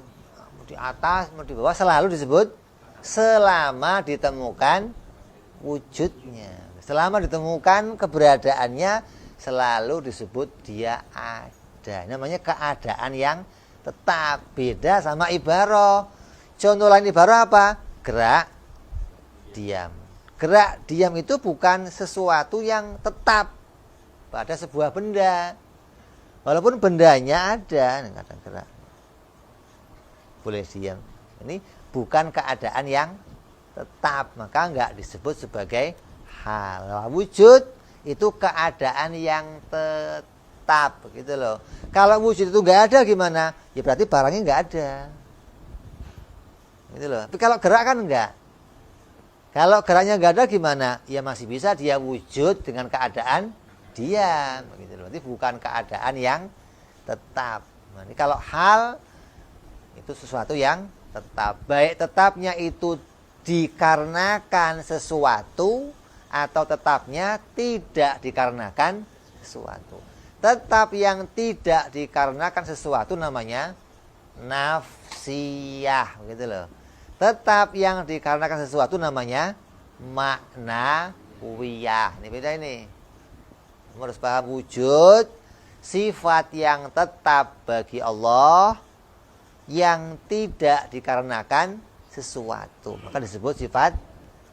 di atas, mau di bawah, selalu disebut selama ditemukan wujudnya. Selama ditemukan keberadaannya, selalu disebut dia ada. Namanya keadaan yang tetap. Beda sama ibarah. Contoh lain ibarah apa? Gerak, diam. Gerak, diam itu bukan sesuatu yang tetap pada sebuah benda. Walaupun bendanya ada, kadang gerak, boleh diam. Ini bukan keadaan yang tetap, maka enggak disebut sebagai hal. Wujud itu keadaan yang tetap, gitu loh. Kalau wujud itu enggak ada gimana? Ya berarti barangnya enggak ada, gitu loh. Tapi kalau gerak kan enggak. Kalau geraknya enggak ada gimana? Ya masih bisa dia wujud dengan keadaan diam, gitu loh. Berarti bukan keadaan yang tetap. Nah, ini kalau hal itu sesuatu yang tetap. Baik tetapnya itu dikarenakan sesuatu atau tetapnya tidak dikarenakan sesuatu. Tetap yang tidak dikarenakan sesuatu namanya nafsiyah, gitu loh. Tetap yang dikarenakan sesuatu namanya maknawiyah. Ini beda ini. Kamu harus paham wujud, sifat yang tetap bagi Allah yang tidak dikarenakan sesuatu, maka disebut sifat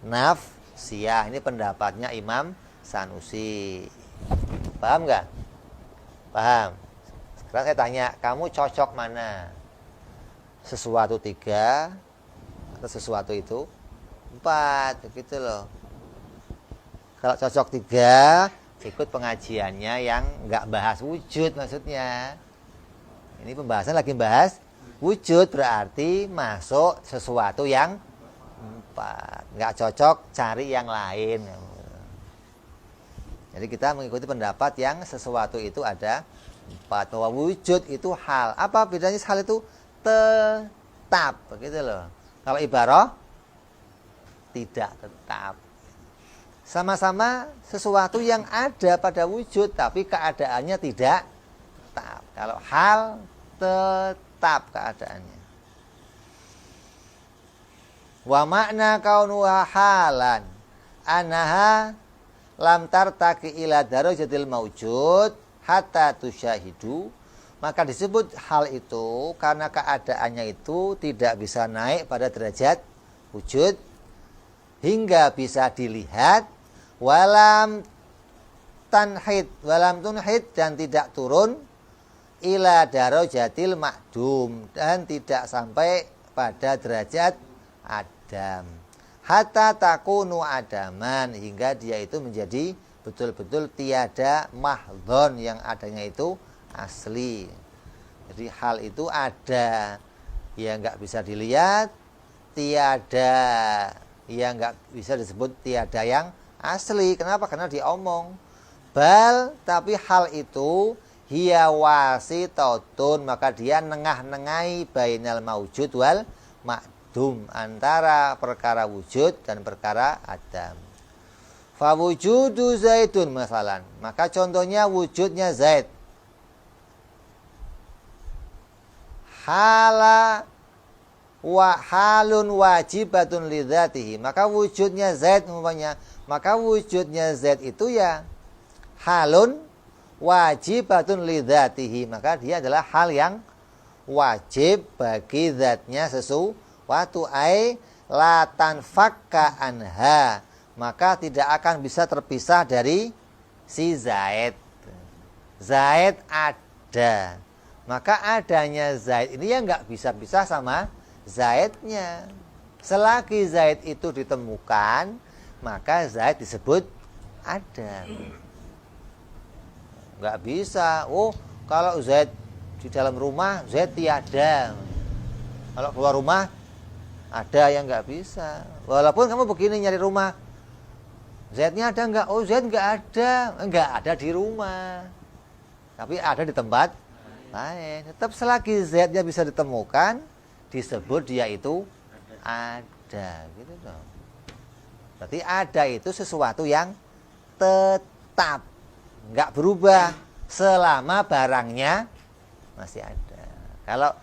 nafsiyah. Ini pendapatnya Imam Sanusi. Paham nggak? Paham. Sekarang saya tanya, kamu cocok mana? Sesuatu 3 atau sesuatu itu 4, begitu loh. Kalau cocok 3, ikut pengajiannya yang nggak bahas wujud maksudnya. Ini pembahasan lagi bahas wujud, berarti masuk sesuatu yang 4. Nggak cocok, cari yang lain. Jadi kita mengikuti pendapat yang sesuatu itu ada 4. Bahwa wujud itu hal. Apa bedanya hal itu? Tetap, begitu loh. Kalau ibarah tidak tetap. Sama-sama sesuatu yang ada pada wujud, tapi keadaannya tidak tetap. Kalau hal tetap keadaannya. Wa makna kaunuha halan anaha lam tartaqi ila darajatil maujud hatta tusyahidu. Maka disebut hal itu karena keadaannya itu tidak bisa naik pada derajat wujud hingga bisa dilihat, walam tunhid dan tidak turun, ila darajatil ma'dum dan tidak sampai pada derajat adam, hatta takunu adaman hingga dia itu menjadi betul-betul tiada mahdhon yang adanya itu asli. Jadi hal itu ada yang nggak bisa dilihat, tiada yang nggak bisa disebut tiada yang asli. Kenapa? Karena diomong. Bal, tapi hal itu hiya wasitotun, maka dia nengah-nengai bainal maujud wal ma'dum, antara perkara wujud dan perkara adam. Fa wujudu zaidun masalan, maka contohnya wujudnya Zaid. Hala wa halun wajibatun lidzatihi, maka wujudnya Zaid umpamanya, maka wujudnya Zaid itu ya halun wajibatun lidzatihi, maka dia adalah hal yang wajib bagi zatnya sesuatu, ai la tanfakka anha, maka tidak akan bisa terpisah dari si Zaid. Zaid ada, maka adanya Zaid ini ya nggak bisa pisah sama Zaidnya. Selagi Zaid itu ditemukan, maka Zaid disebut ada. Nggak bisa, oh kalau Zaid di dalam rumah, Zaid tiada. Kalau keluar rumah, ada, yang nggak bisa. Walaupun kamu begini nyari rumah, Zaidnya ada nggak? Oh Zaid nggak ada di rumah. Tapi ada di tempat lain. Tetap selagi Z-nya bisa ditemukan, disebut dia itu ada, gitu dong. Berarti ada itu sesuatu yang tetap, nggak berubah selama barangnya masih ada. Kalau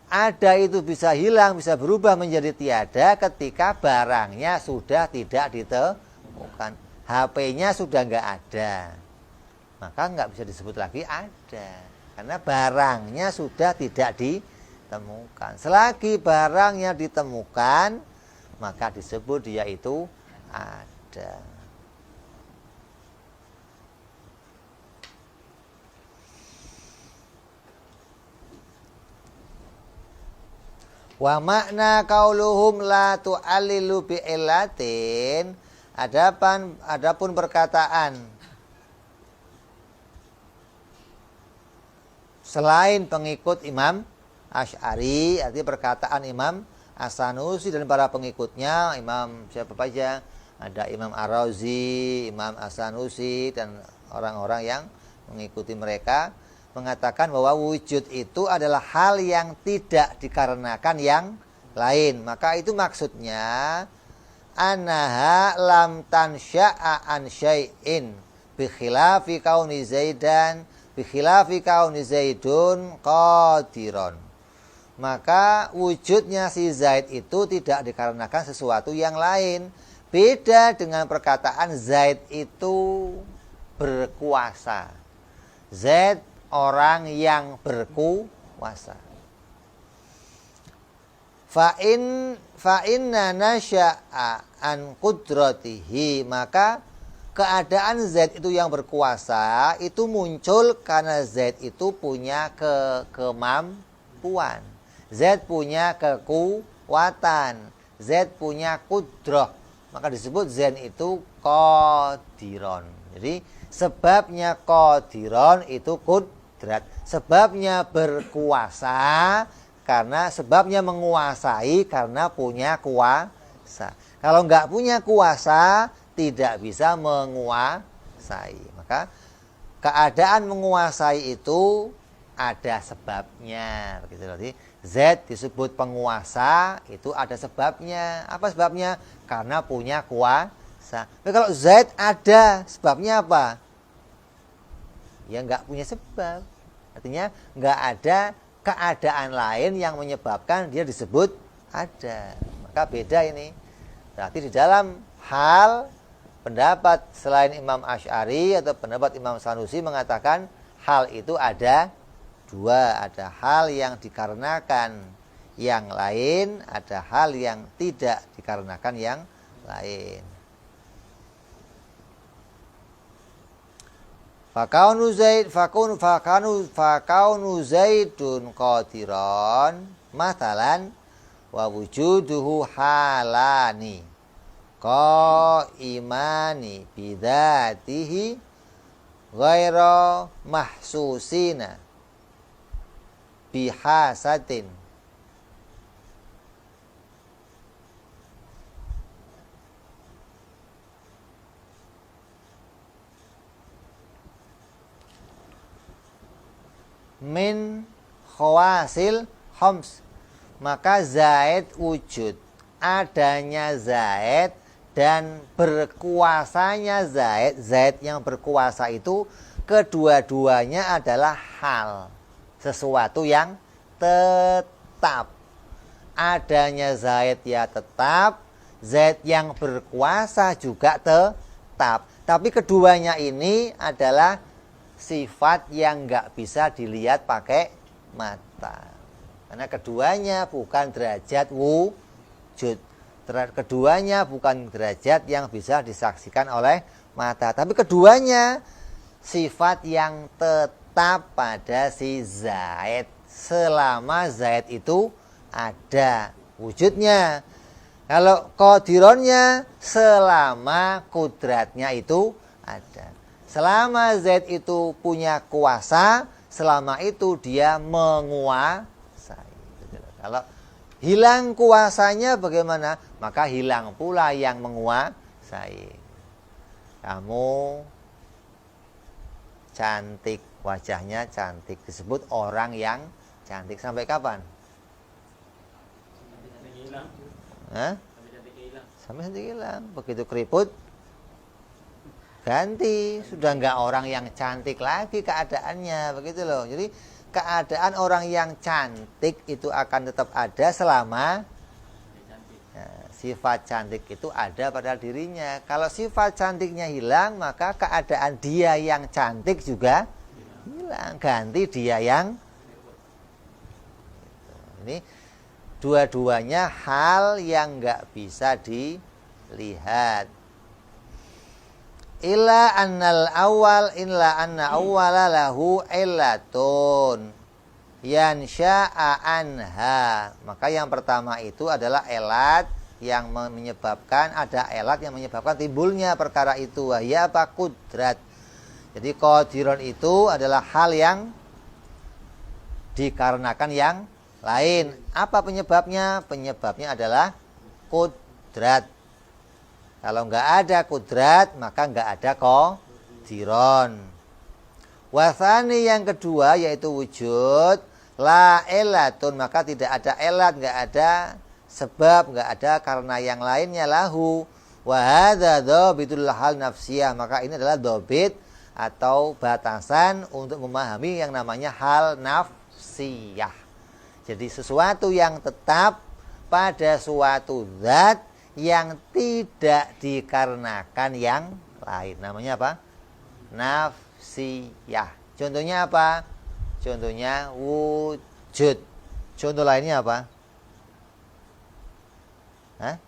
ada itu bisa hilang, bisa berubah menjadi tiada ketika barangnya sudah tidak ditemukan. HP-nya sudah nggak ada, maka nggak bisa disebut lagi ada. Karena barangnya sudah tidak ditemukan. Selagi barangnya ditemukan, maka disebut dia itu ada. Wa makna qauluhum la tu'allilu bi'illatin, adapun perkataan selain pengikut Imam Asy'ari, artinya perkataan Imam As-Sanusi dan para pengikutnya, Imam siapa saja, ada Imam Ar-Razi, Imam As-Sanusi dan orang-orang yang mengikuti mereka, mengatakan bahwa wujud itu adalah hal yang tidak dikarenakan yang lain. Maka itu maksudnya annaha lam tansha'a an syai'in bi khilafi kauni Zaidan bikhilafi kauni Zaidun qadiron. Maka wujudnya si Zaid itu tidak dikarenakan sesuatu yang lain. Beda dengan perkataan Zaid itu berkuasa. Zaid orang yang berkuasa. fa inna nasya'a an qudratihi, maka keadaan Z itu yang berkuasa itu muncul karena Z itu punya kemampuan. Z punya kekuatan. Z punya kudrah. Maka disebut Z itu qadiron. Jadi sebabnya qadiron itu kudrat. Sebabnya berkuasa karena sebabnya menguasai karena punya kuasa. Kalau nggak punya kuasa tidak bisa menguasai. Maka keadaan menguasai itu ada sebabnya. Begitu. Jadi Z disebut penguasa itu ada sebabnya. Apa sebabnya? Karena punya kuasa. Tapi kalau Z ada sebabnya apa? Ya nggak punya sebab. Artinya nggak ada keadaan lain yang menyebabkan dia disebut ada. Maka beda ini. Berarti di dalam hal pendapat selain Imam Asy'ari atau pendapat Imam Sanusi mengatakan hal itu ada dua. Ada hal yang dikarenakan yang lain, ada hal yang tidak dikarenakan yang lain. Fakaunu Zaidun qadiran mathalan wa wujuduhu halani qaimani bidzatihi ghaira mahsusina bihasatin. Min khawasil khams, maka zaid wujud, adanya zaid dan berkuasanya zaid. Zaid yang berkuasa itu kedua-duanya adalah hal, sesuatu yang tetap. Adanya zaid ya tetap, zaid yang berkuasa juga tetap. Tapi keduanya ini adalah sifat yang nggak bisa dilihat pakai mata. Karena keduanya bukan derajat wujud. Keduanya bukan derajat yang bisa disaksikan oleh mata. Tapi keduanya sifat yang tetap pada si zaid. Selama zaid itu ada wujudnya. Kalau qadironnya selama kudratnya itu ada. Selama Z itu punya kuasa, selama itu dia menguasai. Kalau hilang kuasanya bagaimana? Maka hilang pula yang menguasai. Kamu cantik, wajahnya cantik, disebut orang yang cantik. Sampai kapan? Sampai cantik hilang. Begitu keriput ganti, sudah enggak orang yang cantik lagi keadaannya, begitu loh. Jadi keadaan orang yang cantik itu akan tetap ada selama sifat cantik itu ada pada dirinya. Kalau sifat cantiknya hilang, maka keadaan dia yang cantik juga hilang, ganti dia yang ini. Dua-duanya hal yang enggak bisa dilihat. Illa anna awwala lahu illatun yansha'a anha. Maka yang pertama itu adalah elat yang menyebabkan, ada elat yang menyebabkan timbulnya perkara itu. Ya apa? Kudrat. Jadi qadiron itu adalah hal yang dikarenakan yang lain. Apa penyebabnya? Penyebabnya adalah kudrat. Kalau nggak ada kudrat, maka nggak ada qadiron. Wasani yang kedua yaitu wujud, la elatun, maka tidak ada elat, nggak ada sebab, nggak ada karena yang lainnya lahu. Wa hadza dhabitul hal nafsiyah, maka ini adalah dhabit atau batasan untuk memahami yang namanya hal nafsiyah. Jadi sesuatu yang tetap pada suatu zat yang tidak dikarenakan yang lain. Namanya apa? Nafsiyah. Contohnya apa? Contohnya wujud. Contoh lainnya apa? Hah?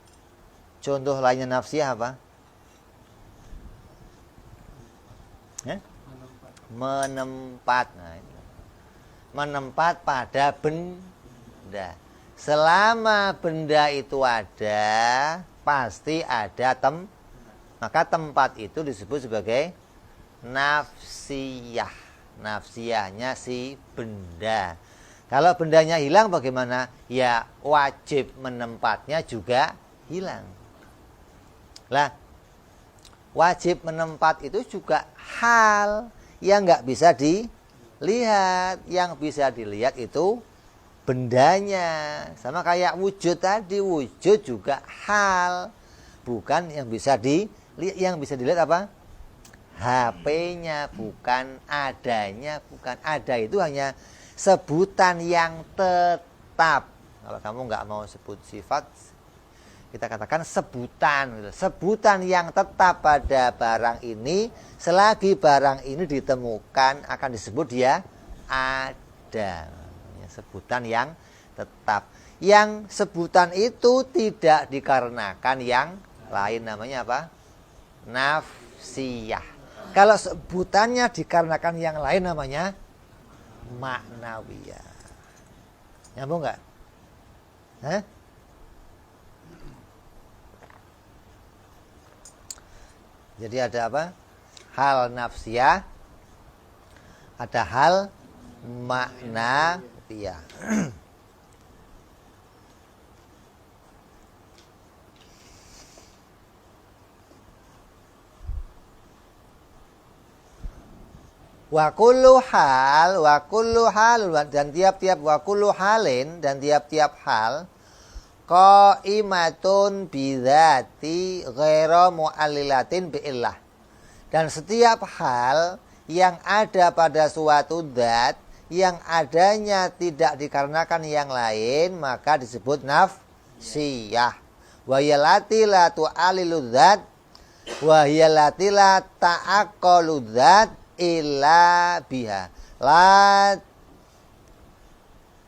Contoh lainnya nafsiyah apa? Hah? Menempat. Nah, itu. Menempat pada benda. Selama benda itu ada, pasti ada maka tempat itu disebut sebagai nafsiyah. Nafsiyahnya si benda. Kalau bendanya hilang bagaimana? Ya wajib menempatnya juga hilang. Lah, wajib menempat itu juga hal yang nggak bisa dilihat. Yang bisa dilihat itu bendanya. Sama kayak wujud tadi, wujud juga hal, bukan yang bisa dilihat. Yang bisa dilihat apa? HP-nya, bukan adanya. Bukan ada itu hanya sebutan yang tetap. Kalau kamu nggak mau sebut sifat, kita katakan sebutan. Sebutan yang tetap pada barang ini, selagi barang ini ditemukan akan disebut dia ada. Sebutan yang tetap. Yang sebutan itu tidak dikarenakan yang lain, namanya apa? Nafsiyah. Kalau sebutannya dikarenakan yang lain namanya maknawiyah. Nyambung nggak? Hah? Jadi ada apa? Hal nafsiyah, ada hal maknawiyah. Wa kullu hal dan tiap-tiap wa kullu halin dan tiap-tiap hal qaimatun bidzati ghairu mu'allilatin biillah. Dan setiap hal yang ada pada suatu zat yang adanya tidak dikarenakan yang lain maka disebut nafsiyah. Wa yalati la tu'alilu dzat wa yalati la ta'aqqalu dzat illa biha la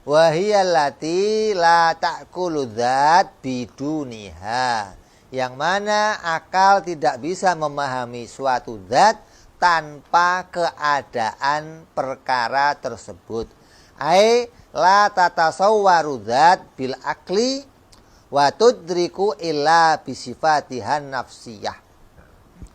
wahiyallati la ta'kulu dzat biduniha, yang mana akal tidak bisa memahami suatu zat tanpa keadaan perkara tersebut. Ai la tatasawwaru dzat bil akli wa tudriku illa bisifatihan nafsiyah.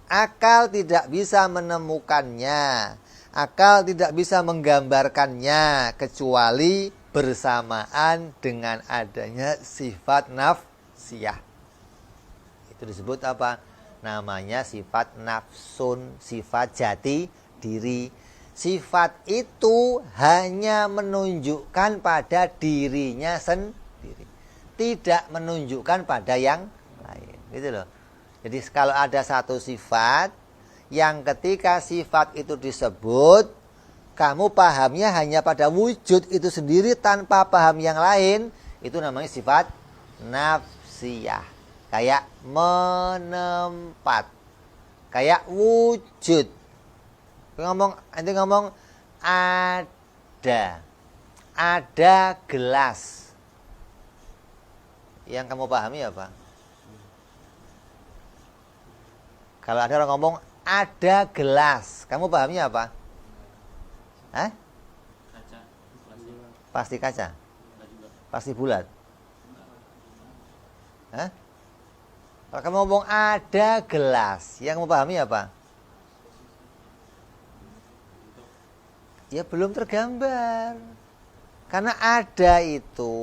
Akal tidak bisa menemukannya, akal tidak bisa menggambarkannya kecuali bersamaan dengan adanya sifat nafsiyah. Itu disebut apa? Namanya sifat nafsun, sifat jati diri. Sifat itu hanya menunjukkan pada dirinya sendiri, tidak menunjukkan pada yang lain. Gitu loh. Jadi kalau ada satu sifat yang ketika sifat itu disebut, kamu pahamnya hanya pada wujud itu sendiri tanpa paham yang lain, itu namanya sifat nafsiyah. Kayak menempat, kayak wujud. Nanti ngomong ada gelas. Yang kamu pahami apa? Kalau ada orang ngomong ada gelas, kamu pahamnya apa? Hah? Kaca. Pasti kaca? Pasti bulat? Hah? Kalau kamu ngomong ada gelas, yang kamu pahami apa? Ya belum tergambar. Karena ada itu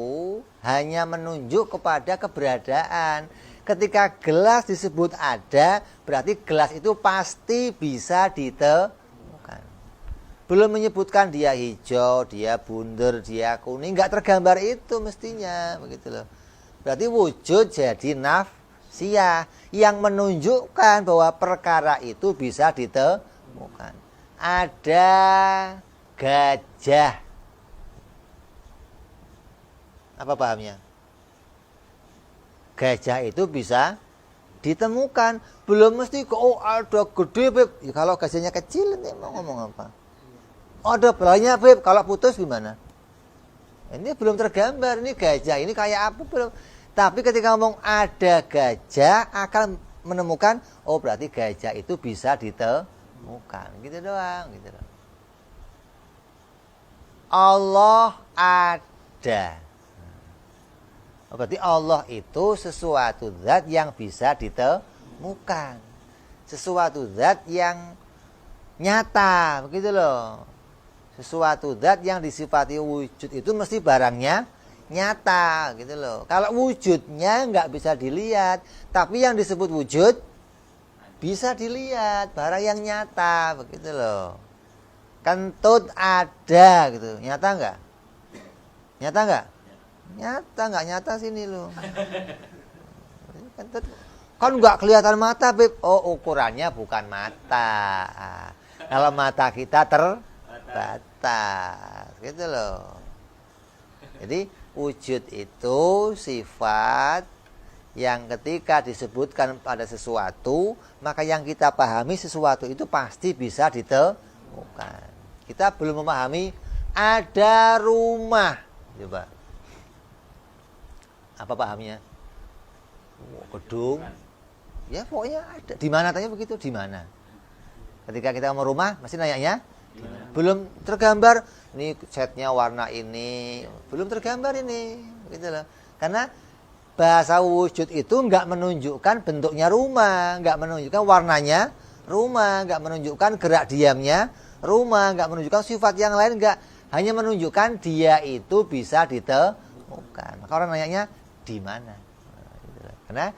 hanya menunjuk kepada keberadaan. Ketika gelas disebut ada, berarti gelas itu pasti bisa ditemukan. Belum menyebutkan dia hijau, dia bunder, dia kuning, nggak tergambar itu mestinya, begitu loh. Berarti wujud jadi nafsiyah yang menunjukkan bahwa perkara itu bisa ditemukan. Ada gajah. Apa pahamnya? Gajah itu bisa ditemukan. Belum mesti ada gede, Beb. Ya, kalau gajahnya kecil nanti mau ngomong apa? Ada belanya, Beb. Kalau putus gimana? Ini belum tergambar. Ini gajah ini kayak apa belum? Tapi ketika ngomong ada gajah, akan menemukan, oh berarti gajah itu bisa ditemukan. Gitu doang. Gitu doang. Allah ada. Oh, berarti Allah itu sesuatu zat yang bisa ditemukan. Sesuatu zat yang nyata. Begitu loh. Sesuatu zat yang disifati wujud itu mesti barangnya nyata gitu loh. Kalau wujudnya nggak bisa dilihat, tapi yang disebut wujud bisa dilihat, barang yang nyata begitu loh. Kentut ada gitu, nyata nggak? Nyata nggak? Nyata nggak nyata sini loh. Kentut kan nggak kelihatan mata, Beb. Oh, ukurannya bukan mata. Kalau mata kita terbatas gitu loh. Jadi wujud itu sifat yang ketika disebutkan pada sesuatu, maka yang kita pahami sesuatu itu pasti bisa ditemukan. Kita belum memahami ada rumah. Coba. Apa pahamnya? Gedung. Ya pokoknya ada. Di mana tanya begitu? Di mana? Ketika kita mau rumah, masih nanyanya? Belum tergambar. Ini catnya warna ini, belum tergambar ini, gitu loh. Karena bahasa wujud itu nggak menunjukkan bentuknya rumah, nggak menunjukkan warnanya rumah, nggak menunjukkan gerak diamnya rumah, nggak menunjukkan sifat yang lain, nggak, hanya menunjukkan dia itu bisa ditemukan. Maka orang nanyanya di mana? Gitu loh. Karena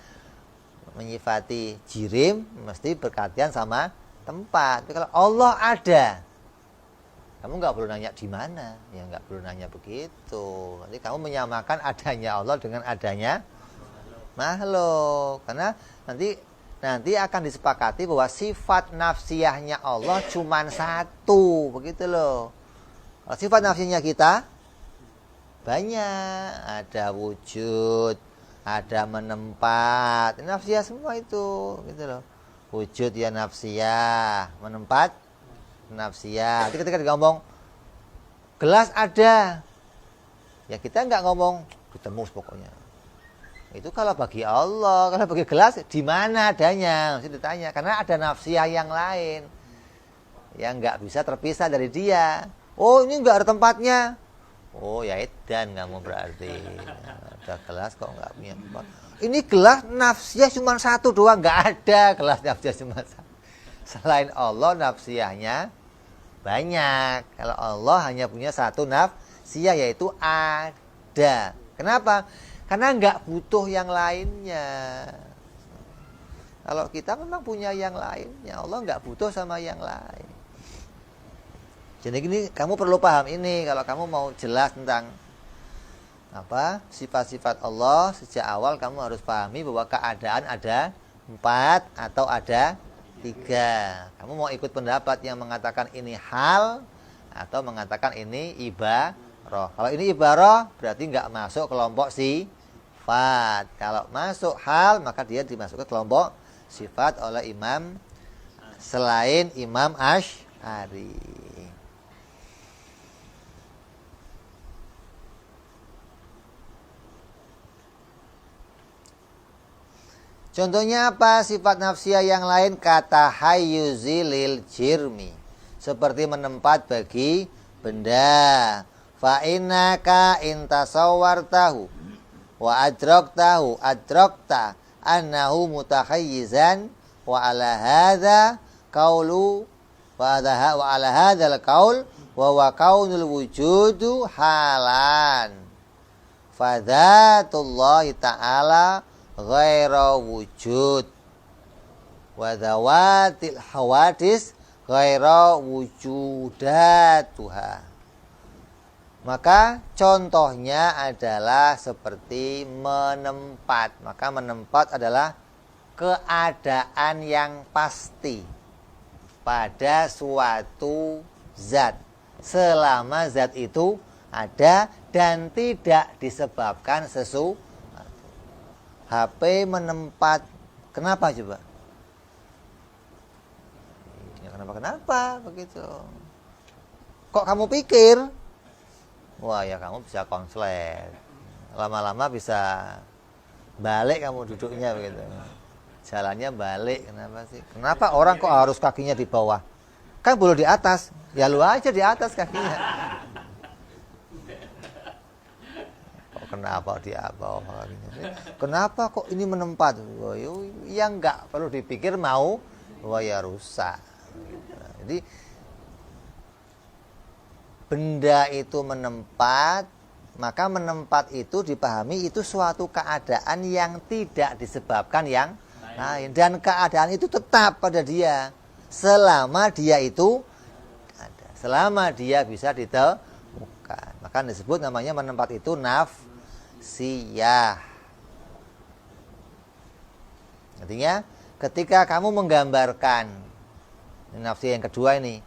menyifati jirim mesti berkaitan sama tempat. Tapi kalau Allah ada, kamu nggak perlu nanya di mana, ya nggak perlu nanya begitu. Nanti kamu menyamakan adanya Allah dengan adanya makhluk. Karena nanti akan disepakati bahwa sifat nafsiyahnya Allah cuma satu, begitu loh. Sifat nafsiyahnya kita banyak, ada wujud, ada menempat, nafsiyah semua itu, gitu loh. Wujud ya nafsiyah, menempat nafsiyah. Jadi ketika ngomong gelas ada, ya kita nggak ngomong ketemu pokoknya. Itu kalau bagi Allah. Kalau bagi gelas di mana adanya, mesti ditanya. Karena ada nafsiyah yang lain yang nggak bisa terpisah dari dia. Oh ini nggak ada tempatnya. Oh ya edan kamu berarti. Ada gelas kok nggak punya tempat. Ini gelas nafsiyah cuma satu doang, nggak ada gelas nafsiyah cuma satu. Selain Allah nafsiyahnya banyak. Kalau Allah hanya punya satu nafsiyah, yaitu ada. Kenapa? Karena nggak butuh yang lainnya. Kalau kita memang punya yang lainnya, Allah nggak butuh sama yang lain. Jadi gini, kamu perlu paham ini kalau kamu mau jelas tentang sifat-sifat Allah. Sejak awal kamu harus pahami bahwa keadaan ada 4 atau ada 3. Kamu mau ikut pendapat yang mengatakan ini hal atau mengatakan ini ibarah. Kalau ini ibarah berarti nggak masuk kelompok sifat. Kalau masuk hal maka dia dimasukkan kelompok sifat oleh imam selain Imam Asy'ari. Contohnya apa? Sifat nafsiyah yang lain kata hayyuzi lil jirmi. Seperti menempat bagi benda. Fa innaka intasawwartahu wa adrakta annahu mutahayyizan wa ala hadza qaulu wa ala hadzal qaul wa wa kaunul wujudu halan. Fa dzatullahi ta'ala ghaira wujud wa dzawatil hawadis ghaira wujudatuha. Maka contohnya adalah seperti menempat. Maka menempat adalah keadaan yang pasti pada suatu zat selama zat itu ada dan tidak disebabkan sesuatu. HP menempat. Kenapa coba? Ya kenapa begitu. Kok kamu pikir? Wah ya kamu bisa konslet. Lama-lama bisa Balik kamu duduknya begitu. Jalannya balik. Kenapa sih? Kenapa orang kok harus kakinya di bawah? Kan boleh di atas. Ya lu aja di atas kakinya. Kok kenapa di bawah kakinya? Kenapa kok ini menempat? Wah, ya enggak perlu dipikir mau. Wah ya rusak. Jadi benda itu menempat, maka menempat itu dipahami itu suatu keadaan yang tidak disebabkan yang lain. Dan keadaan itu tetap pada dia selama dia itu ada, selama dia bisa ditemukan. Maka disebut namanya menempat itu nafsiyah. Artinya ketika kamu menggambarkan, nafsi yang kedua ini,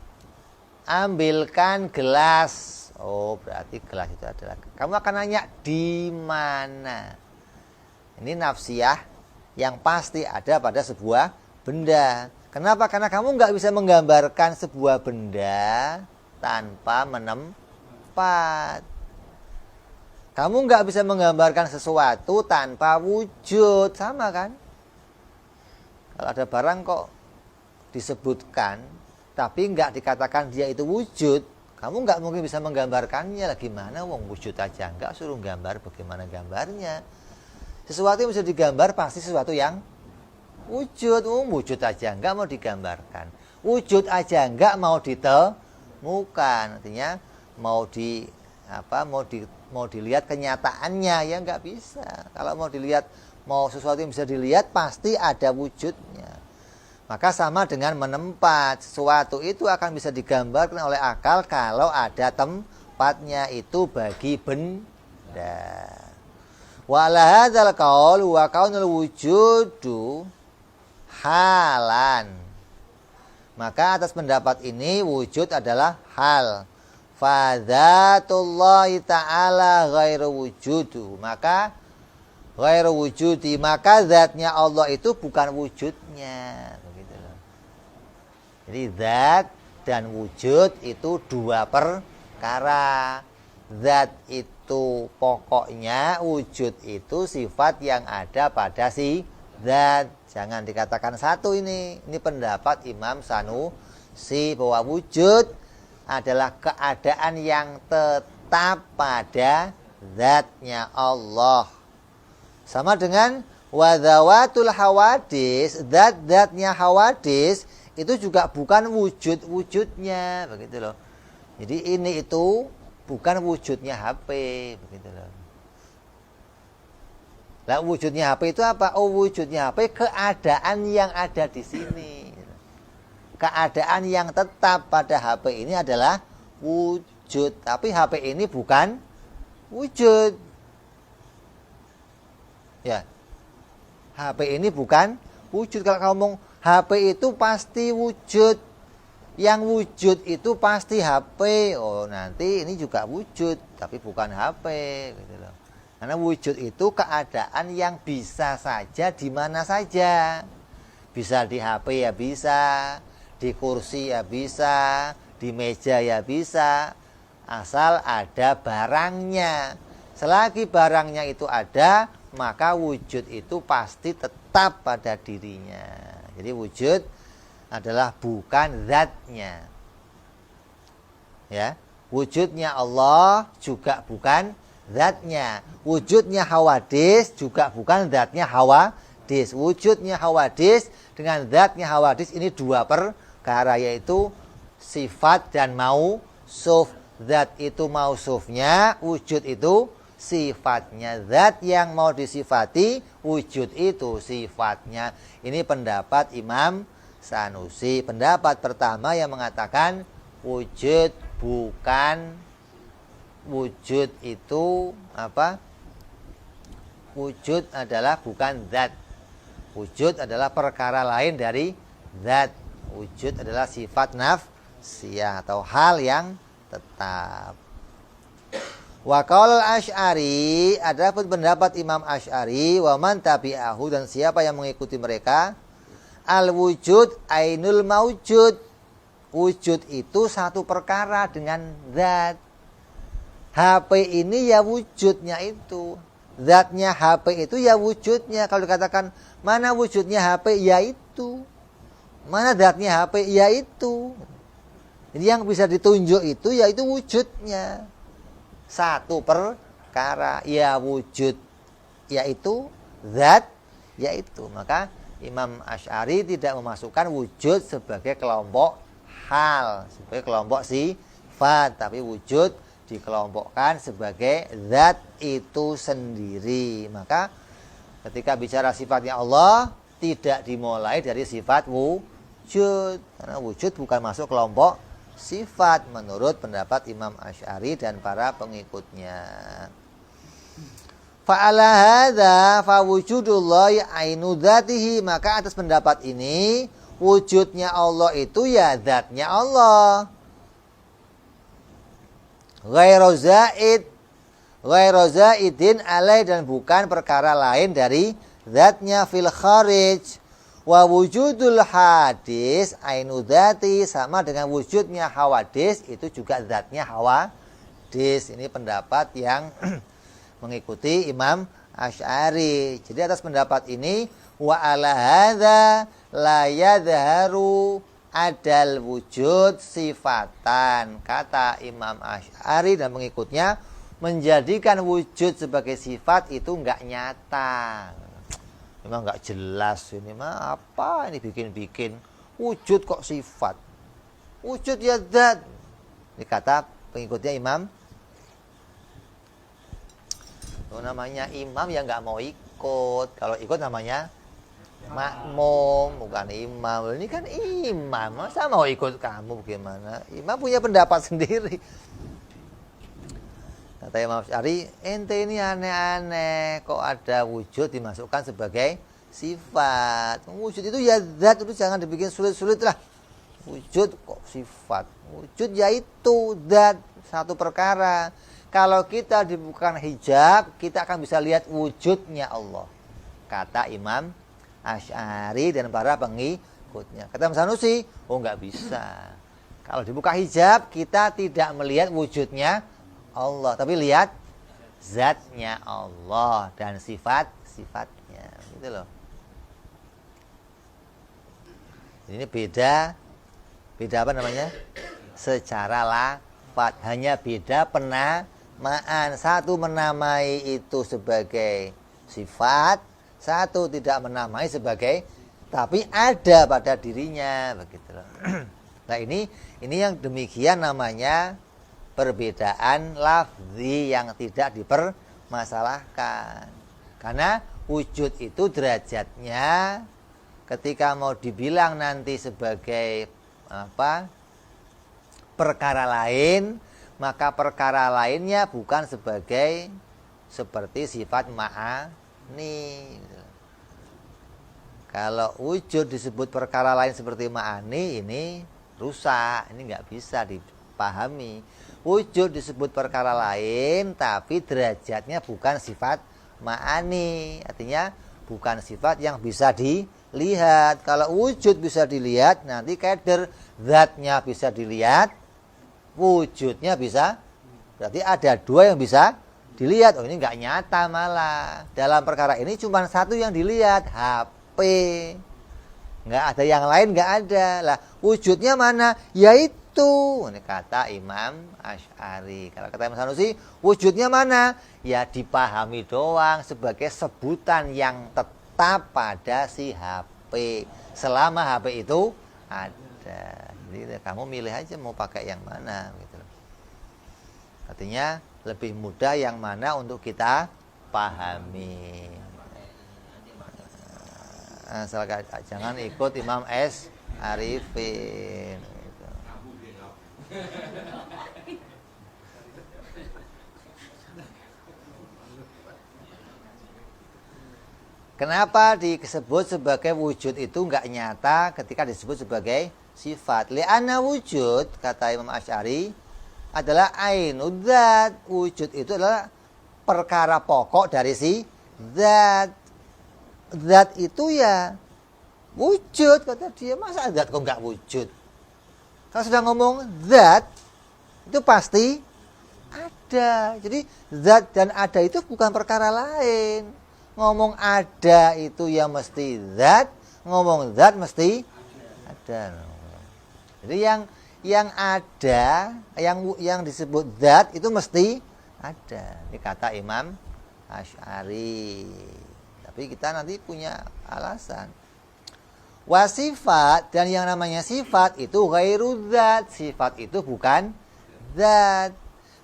ambilkan gelas. Oh, berarti gelas itu adalah. Kamu akan nanya di mana? Ini nafsiyah yang pasti ada pada sebuah benda. Kenapa? Karena kamu nggak bisa menggambarkan sebuah benda tanpa menempat. Kamu nggak bisa menggambarkan sesuatu tanpa wujud, sama kan? Kalau ada barang kok disebutkan, tapi nggak dikatakan dia itu wujud, kamu nggak mungkin bisa menggambarkannya. Lah gimana? Wong wujud aja nggak, suruh gambar bagaimana gambarnya? Sesuatu yang bisa digambar pasti sesuatu yang wujud. Wujud aja nggak mau digambarkan, wujud aja nggak mau ditemukan. Artinya mau dilihat kenyataannya ya nggak bisa. Kalau mau dilihat, mau sesuatu yang bisa dilihat pasti ada wujudnya. Maka sama dengan menempat, sesuatu itu akan bisa digambarkan oleh akal kalau ada tempatnya, itu bagi benda. Wa ala hadzal qaul wa kaunul wujudu halan. Maka atas pendapat ini wujud adalah hal. Fa dzatullahi ta'ala ghairu wujudu. Maka ghairu wujudi, maka zatnya Allah itu bukan wujudnya. Jadi zat dan wujud itu dua perkara. Zat itu pokoknya, wujud itu sifat yang ada pada si zat. Jangan dikatakan satu ini. Ini pendapat Imam Sanusi bahwa wujud adalah keadaan yang tetap pada zatnya Allah. Sama dengan wadzawatul hawadis, zat-zatnya hawadis itu juga bukan wujud-wujudnya, begitu loh. Jadi ini itu bukan wujudnya HP, begitu loh. Lah wujudnya HP itu apa? Oh, wujudnya HP keadaan yang ada di sini. Keadaan yang tetap pada HP ini adalah wujud, tapi HP ini bukan wujud. Ya. HP ini bukan wujud. Kalau kamu ngomong HP itu pasti wujud, yang wujud itu pasti HP. Oh, nanti ini juga wujud, tapi bukan HP, gitu loh. Karena wujud itu keadaan yang bisa saja di mana saja. Bisa di HP ya bisa, di kursi ya bisa, di meja ya bisa, asal ada barangnya. Selagi barangnya itu ada, maka wujud itu pasti tetap pada dirinya. Jadi wujud adalah bukan zatnya. Ya, wujudnya Allah juga bukan zatnya. Wujudnya hawadis juga bukan zatnya hawadis. Wujudnya hawadis dengan zatnya hawadis ini dua perkara, yaitu sifat dan mausuf. Zat itu mausufnya, wujud itu sifatnya. Zat yang mau disifati, wujud itu sifatnya. Ini pendapat Imam Sanusi. Pendapat pertama yang mengatakan wujud bukan, wujud itu apa? Wujud adalah bukan zat. Wujud adalah perkara lain dari zat. Wujud adalah sifat nafsiyah atau hal yang tetap. Wa qaul Asy'ari, ada pun pendapat Imam Asy'ari, wa man tabi'ahu, dan siapa yang mengikuti mereka, al wujud ainul maujud. Wujud itu satu perkara dengan zat. HP ini ya wujudnya itu. zatnya HP itu ya wujudnya. Kalau dikatakan mana wujudnya HP, ya itu. Mana zatnya HP, ya itu. Jadi yang bisa ditunjuk itu yaitu wujudnya. Satu perkara, ya wujud, yaitu zat, yaitu. Maka Imam Asy'ari tidak memasukkan wujud sebagai kelompok hal, sebagai kelompok sifat, tapi wujud dikelompokkan sebagai zat itu sendiri. Maka ketika bicara sifatnya Allah tidak dimulai dari sifat wujud, karena wujud bukan masuk kelompok sifat menurut pendapat Imam Asy'ari dan para pengikutnya. Fa'ala hadza fa wujudullahi ainu dzatihi, maka atas pendapat ini wujudnya Allah itu ya zatnya Allah. Ghairu zaidin alai, dan bukan perkara lain dari zatnya fil kharij. Wa wujudul hadis ainu dzati, sama dengan wujudnya hawadis itu juga zatnya hawadis. Ini pendapat yang mengikuti Imam Asy'ari. Jadi atas pendapat ini wa ala hadza la yadharu adal wujud sifatan. Kata Imam Asy'ari dan pengikutnya, menjadikan wujud sebagai sifat itu enggak nyata. Memang enggak jelas ini mah apa ini bikin-bikin. Wujud kok sifat. Wujud ya zat. Ini kata pengikutnya Imam. Namanya imam yang enggak mau ikut. Kalau ikut namanya makmum, bukan imam. Ini kan imam, masa mau ikut kamu bagaimana? Imam punya pendapat sendiri. Kata Imam Asy'ari, ente ini aneh-aneh, kok ada wujud dimasukkan sebagai sifat. Wujud itu ya zat, itu jangan dibikin sulit-sulit lah. Wujud kok sifat. Wujud yaitu zat, satu perkara. Kalau kita dibukakan hijab, kita akan bisa lihat wujudnya Allah. Kata Imam Asy'ari dan para pengikutnya. Kata Imam Sanusi, oh enggak bisa. Kalau dibuka hijab, kita tidak melihat wujudnya Allah, tapi lihat zatnya Allah dan sifat-sifatnya. Gitu loh. Ini beda apa namanya? Secara lafaz, hanya beda penamaan. Satu menamai itu sebagai sifat, satu tidak menamai sebagai, tapi ada pada dirinya, begitu loh. Nah ini yang demikian namanya perbedaan lafzi yang tidak dipermasalahkan. Karena wujud itu derajatnya ketika mau dibilang nanti sebagai perkara lain, maka perkara lainnya bukan seperti sifat ma'ani. Kalau wujud disebut perkara lain seperti ma'ani, ini rusak, ini nggak bisa dipahami. Wujud disebut perkara lain, tapi derajatnya bukan sifat ma'ani. Artinya bukan sifat yang bisa dilihat. Kalau wujud bisa dilihat, nanti kader zatnya bisa dilihat, wujudnya bisa. Berarti ada dua yang bisa dilihat. Oh ini nggak nyata malah. Dalam perkara ini cuma satu yang dilihat, HP. Nggak ada yang lain, nggak ada. Lah wujudnya mana? Yaitu. Ini kata Imam Asy'ari. Kalau kata Imam Sanusi, wujudnya mana? Ya dipahami doang sebagai sebutan yang tetap pada si HP. Selama HP itu ada. Jadi kamu milih aja mau pakai yang mana. Gitu. Artinya lebih mudah yang mana untuk kita pahami. Asal jangan ikut Imam S. Arifin. Kenapa disebut sebagai wujud itu enggak nyata ketika disebut sebagai sifat? Li'anna wujud, kata Imam Asy'ari, adalah ainud dzat. Wujud itu adalah perkara pokok dari si zat. Zat itu ya wujud, kata dia. Masa zat kok enggak wujud? Kalau sudah ngomong zat, itu pasti ada. ada. Jadi zat dan ada itu bukan perkara lain. Ngomong ada itu ya mesti zat, ngomong zat mesti ada. Jadi yang ada, yang disebut zat itu mesti ada. Ini kata Imam Asy'ari. Tapi kita nanti punya alasan. Wasifat, dan yang namanya sifat itu ghairu zat. Sifat itu bukan zat.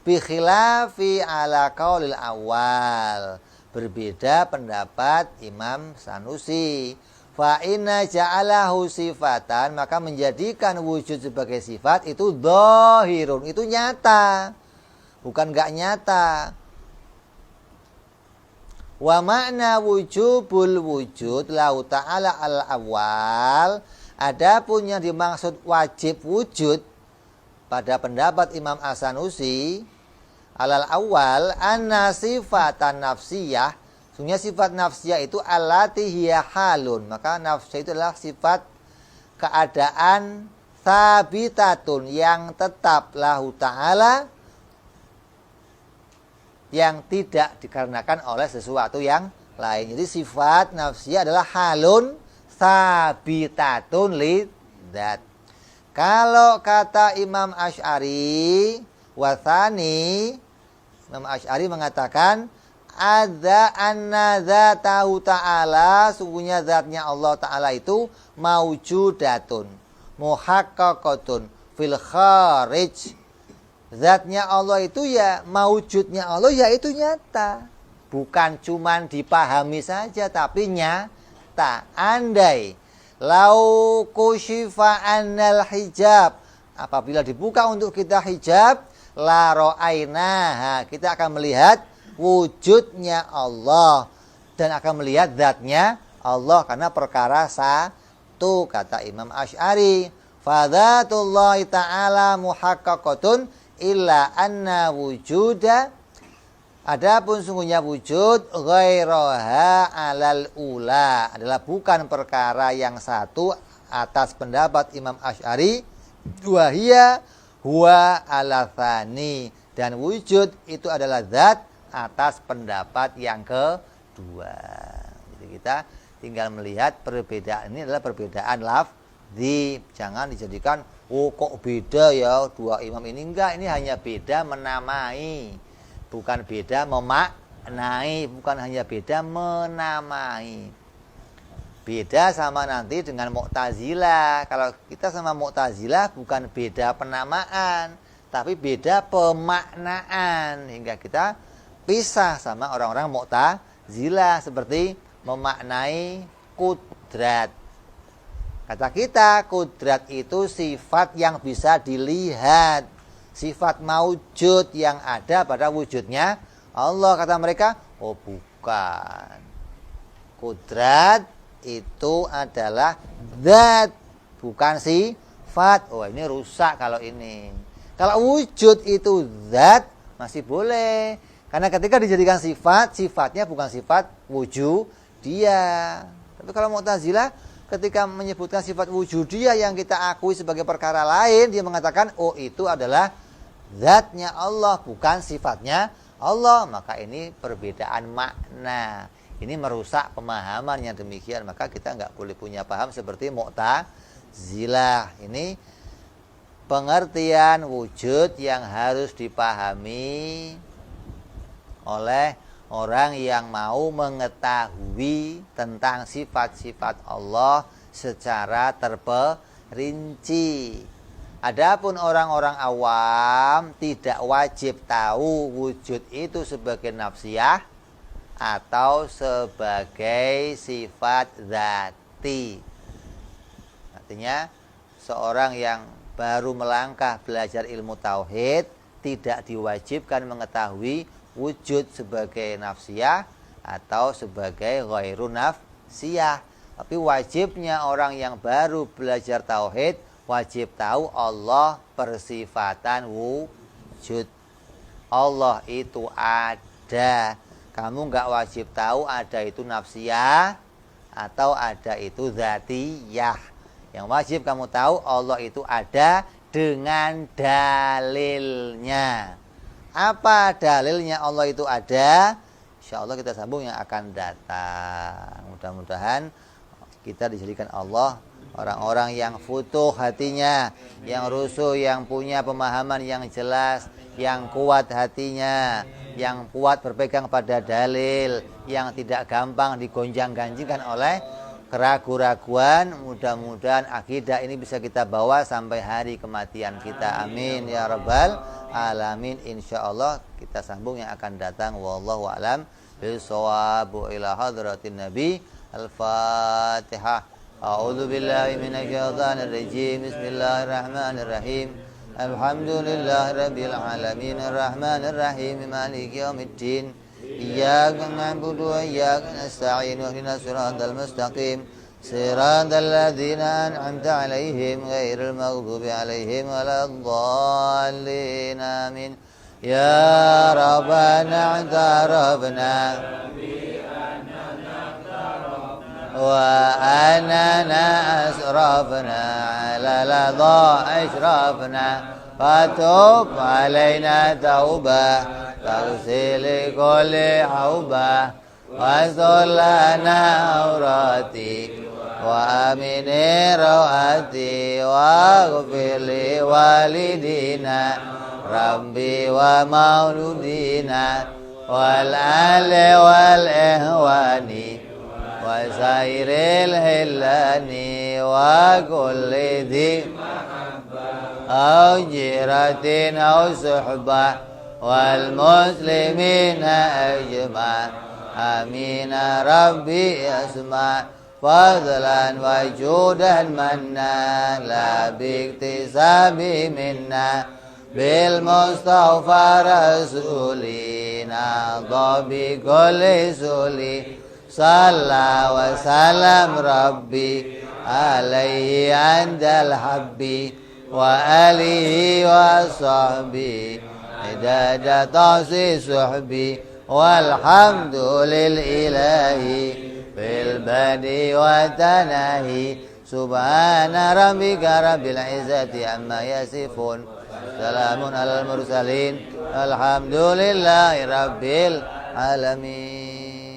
Bi khilafi ala qaulil awal. Berbeda pendapat Imam Sanusi. Fa inna ja'alahu sifatan, maka menjadikan wujud sebagai sifat itu dhahirun, itu nyata. Bukan enggak nyata. Wa makna wujubul wujud lahu ta'ala al-awwal. Adapun yang dimaksud wajib wujud pada pendapat Imam As-Sanusi alal awal anna sifatan nafsiyah. Sungguhnya sifat nafsiyah itu allati hiya halun. Maka nafsiyah itu adalah sifat keadaan sabitatun yang tetap lahu ta'ala, yang tidak dikarenakan oleh sesuatu yang lain. Jadi sifat nafsiyah adalah halun sabitatun lidzat. Kalau kata Imam Asy'ari wasani, Imam Asy'ari mengatakan adza anna dzatahu ta'ala, sungguhnya zatnya Allah Ta'ala itu maujudatun muhaqqaqatun fil kharij. Zatnya Allah itu ya, maujudnya Allah ya itu nyata. Bukan cuman dipahami saja, tapi nyata. Andai lau kushifa annal hijab, apabila dibuka untuk kita hijab, la ra'ainaha, kita akan melihat wujudnya Allah dan akan melihat zatnya Allah, karena perkara satu. Kata Imam Asy'ari, fa dzatullahi ta'ala muhaqqaqatun illa anna wujuda, adapun sungguhnya wujud ghairaha alal ula, adalah bukan perkara yang satu atas pendapat Imam Asy'ari, wahia huwa ala tsani, dan wujud itu adalah zat atas pendapat yang kedua. Jadi kita tinggal melihat perbedaan ini adalah perbedaan lafzi. Jangan dijadikan oh kok beda ya dua imam ini. Enggak, ini hanya beda menamai, bukan beda memaknai, bukan hanya beda menamai. Beda sama nanti dengan Mu'tazilah. Kalau kita sama Mu'tazilah bukan beda penamaan, tapi beda pemaknaan, hingga kita pisah sama orang-orang Mu'tazilah seperti memaknai kudrat. Kata kita, kudrat itu sifat yang bisa dilihat, sifat maujud yang ada pada wujudnya Allah. Kata mereka, oh bukan. Kudrat itu adalah zat, bukan sifat. Oh ini rusak kalau ini. Kalau wujud itu zat, masih boleh. Karena ketika dijadikan sifat, sifatnya bukan sifat wujudiyah. Tapi kalau Mu'tazilah, ketika menyebutkan sifat wujudiyah yang kita akui sebagai perkara lain, dia mengatakan, oh itu adalah zatnya Allah, bukan sifatnya Allah. Maka ini perbedaan makna. Ini merusak pemahaman yang demikian. Maka kita nggak boleh punya paham seperti Mu'tazilah. Ini pengertian wujud yang harus dipahami oleh orang yang mau mengetahui tentang sifat-sifat Allah secara terperinci. Adapun orang-orang awam tidak wajib tahu wujud itu sebagai nafsiyah atau sebagai sifat zati. Artinya seorang yang baru melangkah belajar ilmu tauhid tidak diwajibkan mengetahui wujud sebagai nafsiyah atau sebagai ghairu nafsiyah. Tapi wajibnya orang yang baru belajar tauhid wajib tahu Allah persifatan wujud. Allah itu ada. Kamu nggak wajib tahu ada itu nafsiyah atau ada itu zatiyah. Yang wajib kamu tahu Allah itu ada dengan dalilnya. Apa dalilnya Allah itu ada? Insya Allah kita sambung yang akan datang. Mudah-mudahan kita dijadikan Allah orang-orang yang futuh hatinya, yang rusuh, yang punya pemahaman yang jelas, yang kuat hatinya, yang kuat berpegang pada dalil, yang tidak gampang digonjang-ganjingkan oleh keraguan-raguan. Mudah-mudahan akidah ini bisa kita bawa sampai hari kematian kita. Amin ya rabbal alamin. Insyaallah kita sambung yang akan datang. Wallahu a'lam bishawab. Ila hadratin nabi. Al-Fatihah. A'udzu billahi minasyaitonir rajim. Bismillahirrahmanirrahim. Alhamdulillahirabbil alamin arrahmanir rahim maliki yaumiddin. Iyyaka na'budu wa iyyaka nasta'in ihdinas siratal mustaqim siratal ladzina an'amta 'alaihim ghairil maghdubi 'alaihim waladdallin amin. Ya Rabbana i'tarafna wa anana asrafna 'ala ladha ashrafna fatub 'alaina taubah تغسل كل حوبة واستر لنا عوراتي وآمن رواتي واغفر لوالدينا ربي ومولودينا والآل والإخوان وسائر الهلان وكل ذي أو جيرة أو صحبة والمسلمين أجمع آمين ربي أسمع فضلا وجودا منا لا باكتساب منا بالمصطفى رسولنا ضبي بكل سولي صلى وسلم ربي عليه عند الحب وآله وصحبه عدد تعصي صحبي والحمد للإله بالبدء والتناهي سبحان ربك رب العزة عما يصفون سلام على المرسلين الحمد لله رب العالمين.